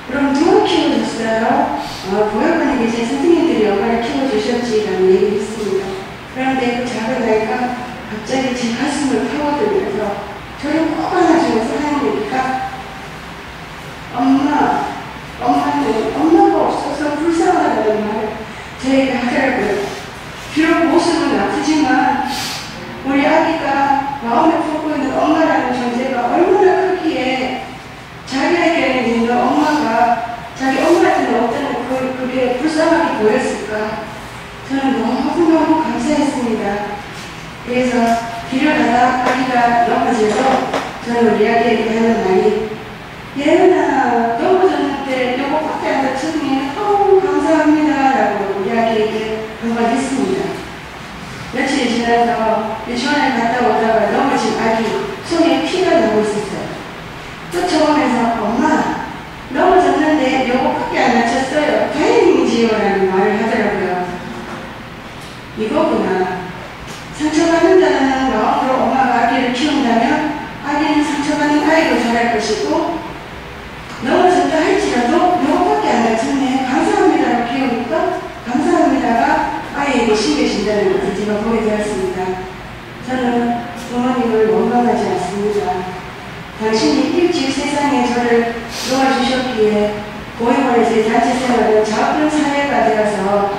S8: 그럼 누가 키워줬어요? 보육원에 계신 선생님들이 엄마를 키워주셨지 라는 얘기를 했습니다. 그런데 그 작은 아이가 갑자기 제 가슴을 파고들면서 저를 꼭 안아주면서 하는 얘기가 엄마는 엄마가 없어서 불쌍하다는 말을 저에게 하더라고요. 비록 모습은 아프지만 우리 아기가 마음에 품고 있는 엄마라는 존재가 얼마나 크기에 자기에게는 있는 엄마가 자기 엄마한테는 어떤 그게 불쌍하게 보였을까. 저는 너무너무 감사했습니다. 그래서 길을 가다 아기가 넘어져서 저는 우리 아기에게 하는 말이 예은아 넘어졌는데 요거밖에 안 다쳤니? 감사합니다 라고 우리 아기에게 한마디 했습니다. 며칠 지나서 유치원에 갔다 오다가 넘어진 아기 손에 피가 나고 있었어요. 쫓아오면서 엄마 넘어졌는데 요거밖에 안 다쳤어요. 다행이지요 라는 말을 하더라고요. 이거구나. 상처받는다는 마음으로 엄마가 아기를 키운다면 아기는 상처받는 아이로 자랄 것이고 넘어졌다 할지라도 요거밖에 안 다쳤네 감사합니다라고 키우니까 감사합니다가 아이에게 심겨진다는 것을 제가 보게 되었습니다. 저는 부모님을 원망하지 않습니다. 당신이 일찍 세상에 저를 놓아주셨기에 보육원에서의 단체 생활은 작은 사회가 되어서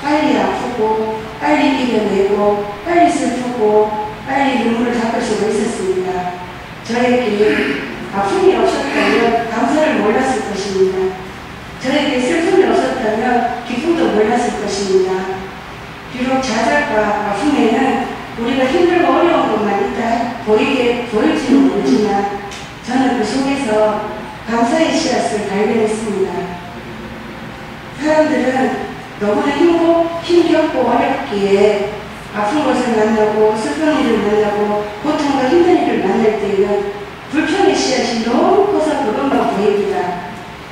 S8: 빨리 아프고 빨리 이겨내고 빨리 슬프고 빨리 눈물을 닦을 수가 있었습니다. 저에게 아픔이 없었다면 감사를 몰랐을 것입니다. 저에게 슬픔이 없었다면 기쁨도 몰랐을 것입니다. 비록 좌절과 아픔에는 우리가 힘들고 어려운 것만 있다 보일지는 모르지만 저는 그 속에서 감사의 씨앗을 발견했습니다. 사람들은 너무나 힘겹고 어렵기에 아픈 것을 만나고 슬픈 일을 만나고 고통과 힘든 일을 만날 때에는 불평의 씨앗이 너무 커서 그것만 보입니다.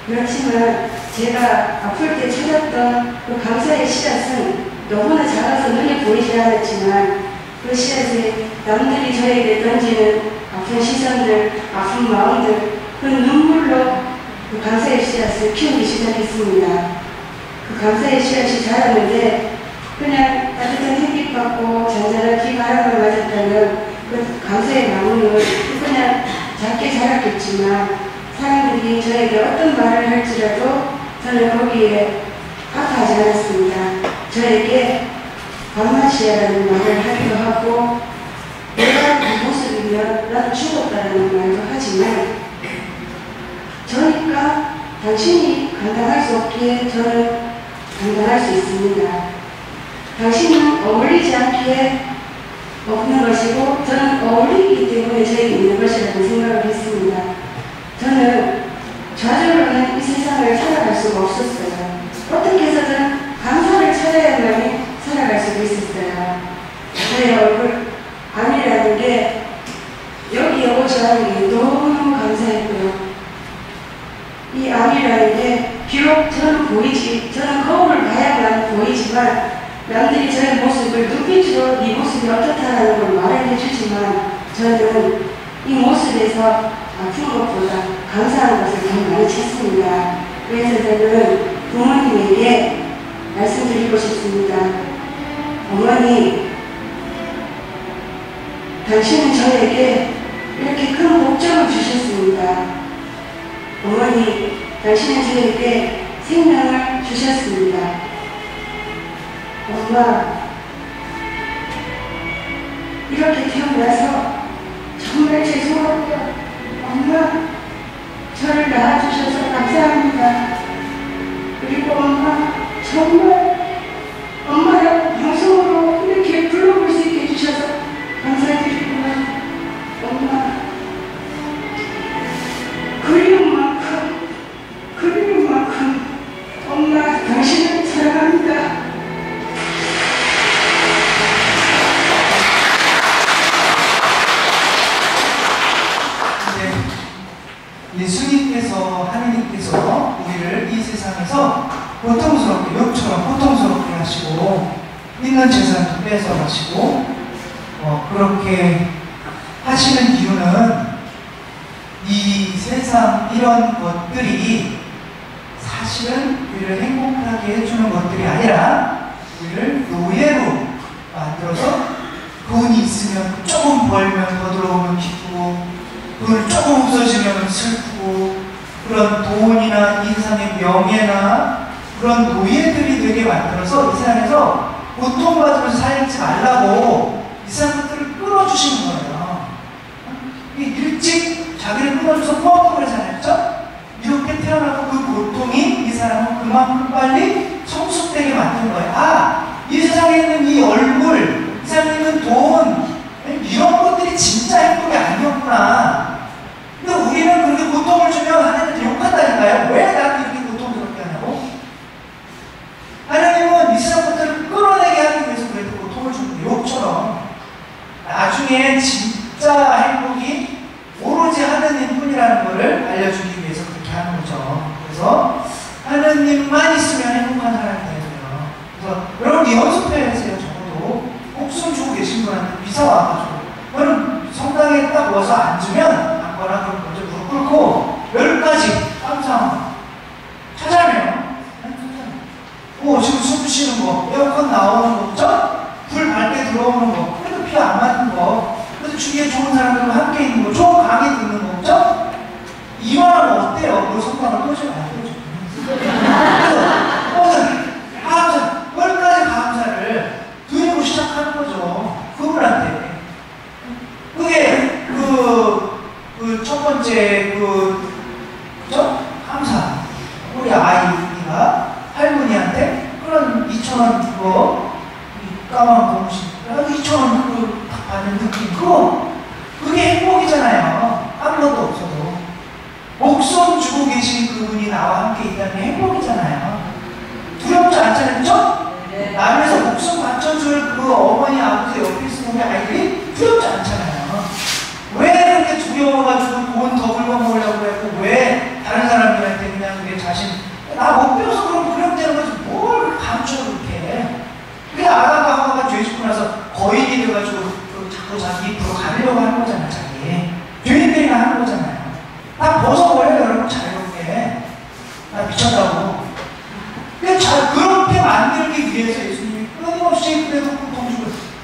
S8: 그렇지만 제가 아플 때 찾았던 그 감사의 씨앗은 너무나 작아서 눈에 보이지 않았지만 그 씨앗에 남들이 저에게 던지는 아픈 시선들, 아픈 마음들, 그 눈물로 그 감사의 씨앗을 키우기 시작했습니다. 그 감사의 씨앗이 자랐는데 그냥 따뜻한 햇빛 받고 잔잔한 비바람을 맞았다면 그 감사의 나무는 그냥 작게 자랐겠지만 사람들이 저에게 어떤 말을 할지라도 저는 거기에 아파하지 않았습니다. 저에게 밤맛이야라는 말을 하기도 하고 내가 그 모습이면 나도 죽었다라는 말도 하지만 저니까 당신이 감당할 수 없기에 저는 감당할 수 있습니다. 당신은 어울리지 않기에 없는 것이고 저는 어울리기 때문에 저에게 있는 것이라고 생각을 했습니다. 저는 좌절로는 이 세상을 살아갈 수가 없었어요. 어떻게 해서든 감사를 찾아야만이 살아갈 수가 있었어요. 저의 얼굴 암이라는 게 여기 오지 않은 게 너무 감사했고요. 이 암이라는 게 비록 저는 거울을 봐야만 보이지만 남들이 저의 모습을 눈빛으로 이 모습이 어떻다는 걸 말을 해주지만 저는 이 모습에서 아픈 것보다 감사한 것을 더 많이 찾습니다. 그래서 저는 부모님에게 말씀드리고 싶습니다. 어머니, 당신은 저에게 이렇게 큰 복점을 주셨습니다. 어머니, 당신은 저에게 생명을 주셨습니다. 엄마, 이렇게 태어나서 정말 죄송합니다. 엄마, 저를 낳아주셔서 감사합니다. 그리고 엄마, 정말 엄마라고 방송으로 이렇게 불러볼 수 있게 해주셔서 감사드리고요. 엄마, 그리운 만큼 엄마, 당신을 사랑합니다.
S1: 예수님께서, 하느님께서 우리를 이 세상에서 고통스럽게, 욕처럼 고통스럽게 하시고 있는 재산도 뺏어 가시고 그렇게 하시는 이유는 이 세상 이런 것들이 사실은 우리를 행복하게 해주는 것들이 아니라 우리를 노예로 만들어서 돈이 있으면 조금 벌면 더 들어오면 기쁘고 돈이 조금 없어지면 슬프고 그런 돈이나 이 세상의 명예나 그런 노예들이 되게 만들어서 이 세상에서 고통받으면서 살지 말라고 이 사람들을 끌어주시는 거예요. 일찍 자기를 끌어줘서 포함을 하잖아요. 이렇게 태어나고 그 고통이 이 사람은 그만큼 빨리 성숙되게 만드는 거예요. 아, 이 세상에 있는 이 얼굴, 이 세상에 있는 돈, 이런 것들이 진짜 행복이 아니었구나. 근데 우리는 그렇게 고통을 주면 하나님한테 욕한다니까요. 왜 나한테 이렇게 고통스럽게 하냐고? 하나님은 이 세상 것들을 끌어내게 하기 위해서 그렇게 고통을 주는 욕처럼 나중에 진짜 행복이 오로지 하느님 뿐이라는 것을 알려주기 위해서 그렇게 하는 거죠. 그래서 하느님만 있으면 행복한 사람이 되고요. 그래서 여러분 연습해 하세요. 적어도 목숨 주고 계신 분한테 미사 와가지고 저는 성당에 딱 와서 앉으면 앉거나 그럼 먼저 무릎 꿇고 10가지 감사한 거 찾아내요. 지금 숨 쉬는 거, 에어컨 나오는 거, 그죠? 불 밝게 들어오는 거, 그래도 피 안 맞는 거, 그래도 주위에 좋은 사람들과 함께 있는 거, 좋은 강의 듣는 거, 그죠? 이만하면 어때요? 그 성당을 또 좀 안 되죠. 그래서 10가지 감사를 드리고 시작하는 거죠. 그분한테. 그게 첫 번째 그죠? 감사. 우리 아이가 할머니한테 그런 2,000원 그거 까만 공식 2,000원 그거 딱 받는 느낌 그게 행복이잖아요. 아무것도 없어도 목숨 주고 계신 그분이 나와 함께 있다는 게 행복이잖아요. 두렵지 않잖아요. 그죠? 남에서 목숨 바쳐줄 그 어머니 아버지 옆에 있는 우리 아이들이 두렵지 않잖아요. 왜 그렇게 두려워가지고 돈 더 긁어먹으려고 했고 왜 다른 사람들한테 그냥 내 자신 나 못 배워서 그럼 두렵다는 거지 뭘 감춰 그렇게. 그게 아가가 하가가 죄 짓고 나서 거인이 돼가지고 자꾸 자기 입으로 가려고 하는 거잖아요. 자기 죄인들이나 하는 거잖아요. 나 벗어버려요 여러분 자유롭게. 나 미쳤다고. 그렇게 만들기 위해서 예수님이 끊임없이 그래도 고통주고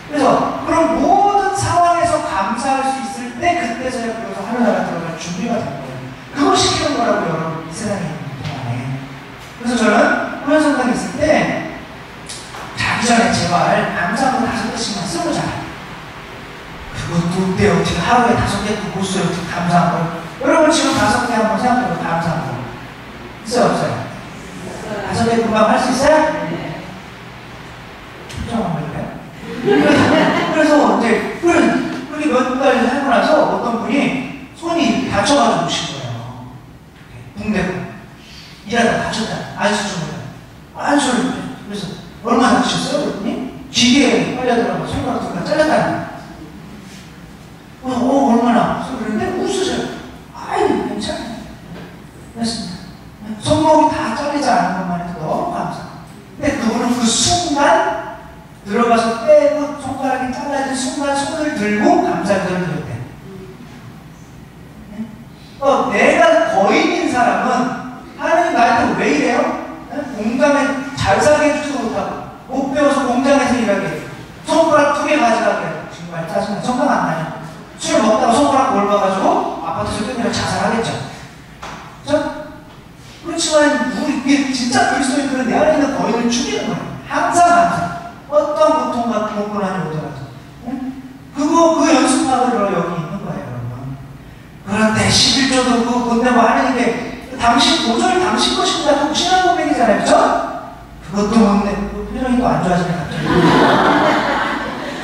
S1: 그래서 그런 모든 상황에서 감사할 수 있을 때 그때서야 그래서 하늘나라 들어갈 준비가 된 거예요. 그걸 시키는 거라고 여러분 이 세상에 있는 동안에. 그래서 저는 후연성당에 있을 때 자기 전에 제발 감사하고 5개씩만 써보자. 그것도 어때요? 지금 하루에 5개 못 써요. 감사한 거. 여러분 지금 5개 한번 생각해보고 감사한 거 있어요 없어요? 5개 금방 할 수 있어요? 네. 표정한 거예요? 그래서 이제 그렇게 몇 달 하고 나서 어떤 분이 손이 다쳐가지고 오신 거예요. 붕대고 일하다가 다쳤잖아요. 안수증을. 안수를 그래서 얼마나 다쳤어요? 그랬더니 기계에 빨려들어가 손가락 둘 다 잘렸다는 거예요. 얼마나? 그랬는데 웃으셔요. 아유 괜찮아요. 그랬습니다. 손목이 다 잘려 파괴되지 않은 것만 해도 너무 감사. 근데 그분은 그 순간 들어가서 빼고 손가락이 잘라진 순간 손을 들고 감사를 드렸대. 내가 거인인 사람은 하나님 나한테 왜 이래요? 공장에 잘 살게 해주지도 못하고 못 배워서 공장에서 일하게 손가락 2개 가져가게 정말 짜증나. 정말 안 나요. 술 먹다가 손가락 골봐가지고 아파트에서 끝내려 자살하겠죠. 그렇지만 우리 진짜 그리스도인들은 내 안에 있는 거인을 죽이는 거예요. 항상 어떤 고통과 고난이 오더라도 그 연습하러 여기 있는 거예요, 여러분. 그런데 11조도 본다고 하는 게 도저히 당신 것입니다. 신앙 고백이잖아요, 그렇죠? 그것도 못 내고 표정이 또 안 좋아지네 갑자기.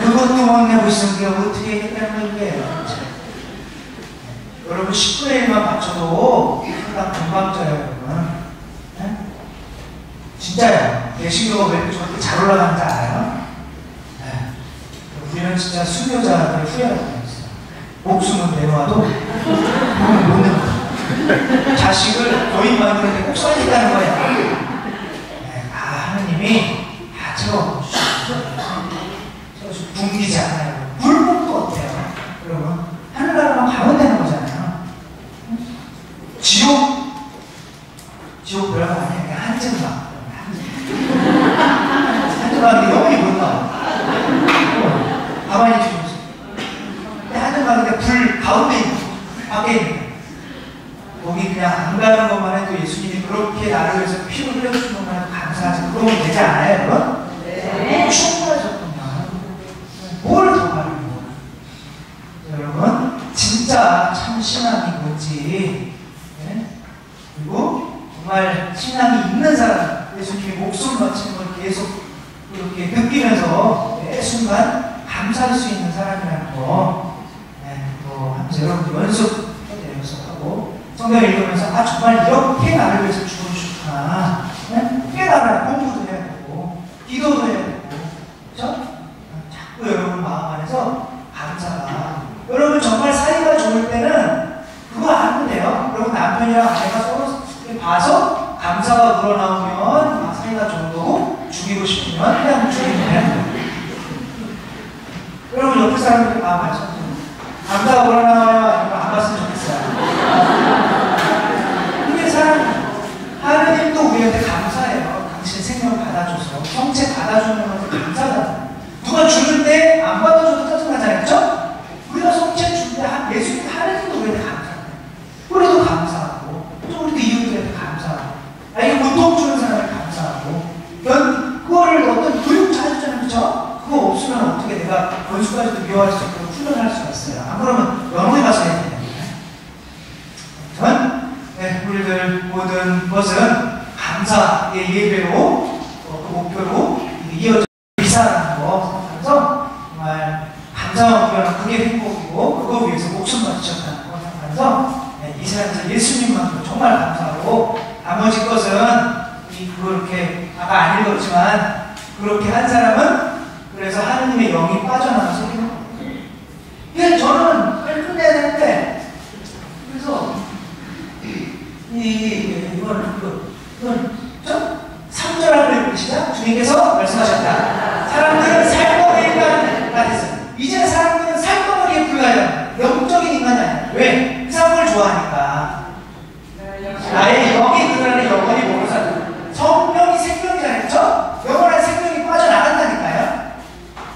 S1: 그것도 못 내고 있으면 그게 어떻게 얘기했다는 거예요. 여러분 10분의 1만 맞춰도 항상 금방져요, 여러분. 네? 진짜요. 내신교가 왜 이렇게 저렇게 잘 올라가는지 알아요? 네. 우리는 진짜 순교자들 후회하고 있어요. 목숨은 내놓아도 몸은 못 내놓아. 자식을 교인 만드는데 꼭 써야겠다는 거예요. 네. 하느님이 저 붐비지 않아요. 불복도 어때요? 여러분 하늘나라만 가면 되는 거잖아요. 지옥 별거 아니에요. 그냥 한증막. 한증막인데 영원히 못 나와. 가만히 주무세요. 근데 한증막인데 불 가운데 있는 거, 밖에 있는 거. 거기 그냥 안 가는 것만 해도 예수님이 그렇게 나를 위해서 피를 흘려주는 것만 해도 감사하지. 그러면 되지 않아요, 여러분? 네. 충분하셨군요. 뭘 더 바라는 거예요? 여러분, 진짜 참 신앙이 뭔지, 네? 그리고 정말 신앙이 있는 사람, 예수님이 목숨 바치는 걸 계속 그렇게 느끼면서 매 순간 감사할 수 있는 사람이라는 거, 네, 또 하면서 여러분들 연습하고 성경 읽으면서 정말 이렇게 나를 위해서 죽어주셨구나. 네? 깨달아요. 공부도 해야 되고 기도도 해야 되고, 그렇죠? 자꾸 여러분 마음 안에서 감사가, 여러분 정말 사이가 좋을 때는 그거 안 돼요. 여러분 남편이랑 아내가 서로 봐서 감사가 우러나오면 사이가 좋은 거고, 죽이고 싶으면 그냥 죽이면 되는 거예요. 여러분 옆에 사람들이 마음 알죠? 감사가 우러나와요? 아니면 안 봤으면 좋겠어요? 그게 사람, 하느님도 우리한테 감사해요. 당신 생명 받아줘서 형체 받아주는 것에 감사하다. 누가 주는데 안 받아줘도 짜증나잖아요, 그렇죠? 우리가 성체 주는데 예수님 하느님도 우리한테 감사해요. 우리도 감사하고 또 우리도 이웃들한테 감사하고, 이게 고통 주는 사람을 감사하고, 그거를 어떤 교육 잘해주잖아요, 그렇죠? 그거 없으면 어떻게 내가 권수까지도 미워할 수 있고 훈련할 수가 있어요. 안 그러면 영어에 가서 해야 됩니다. 네, 우리들 모든 것은 감사의 예배로, 그 목표로 이어져 미사라는 거 생각하면서 정말 감사와 구별은 그게 행복이고 그거 위해서 목숨 바치셨다는 거 생각하면서, 네, 이 세상에서 예수님만큼 정말 감사하고, 나머지 것은 그렇게 아까 안 읽었지만 그렇게 한 사람은 그래서 하느님의 영이 빠져나가서 이게 저는 빨리 끝내야 되는데, 그래서 이건 3절하고 읽으시다. 주님께서 말씀하셨다. 사람들은 살덩어리가 됐어요. 이제 사람들은 살덩어리에 불과해요. 영적인 인간이 아니에요. 왜? 그 사람을 좋아하니까. 나의 영이 그 안에 영원히 모르는 사람. 성령이 생명이잖아요, 그렇죠? 영원한 생명이 빠져나간다니까요.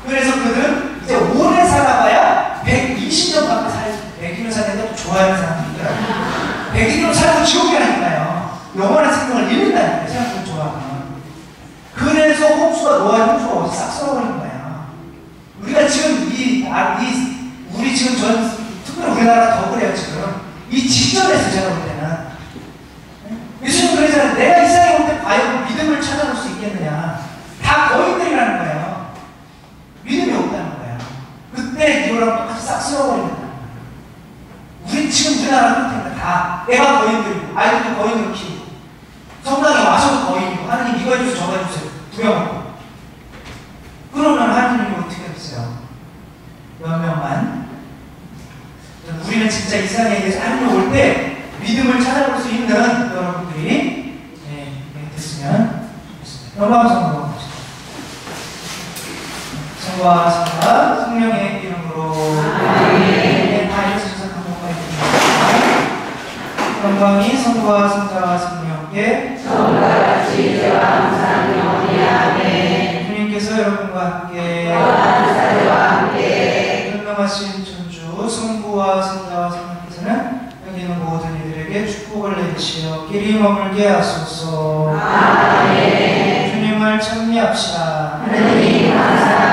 S1: 그래서 그들은 이제 오래 살아봐야 120년밖에 살지. 100년 사는 것도 좋아하는 사람도 있더라고요. 100년 살고 지옥이 아니까요. 영원한 생명을 잃는다니까요, 생각을 좋아하면. 그래서 홍수가, 노아의 홍수가 어디 싹 썰어버린 거예요. 우리가 지금 우리 지금 특별히 우리나라 더 그래요, 지금. 이 지점에서 제가 볼 때는. 예수님 그러잖아요. 내가 이 세상에 올 때 과연 믿음을 찾아볼 수 있겠느냐. 다 거인들이라는 거예요. 믿음이 없다는 거예요. 그때 니오랑 똑같이 싹 쓸어버리는 거예요. 우리 지금 우리나라 그렇다니까 다 내가 거인들이고 아이들도 거인으로 키우고 성당에 와서도 거인이고, 하나님 이거 해주세요 저거 해주세요 두려워하고, 그러면 하나님이 어떻게 했어요? 몇 명만. 우리는 진짜 이 세상에 하나님 올 때 믿음을 찾아볼 수 있는 여러분들이 영광 성부 성부와 성자 성령의 이름으로 아멘. 다 일어서서 감독과 있습니다. 영광이 성부와 성자와 성령께
S5: 성과 같이 이제와 항상 영원히 아멘.
S1: 주님께서 여러분과 함께
S5: 영원한 사제와 함께
S1: 현명하신 천주 성부와 성자와 성령께서는 여기 있는 모든 이들에게 축복을 내리시어 길이 머물게 하소서.
S5: 아멘.
S1: 주님을 찬미합시다.
S5: 하느님 감사합니다.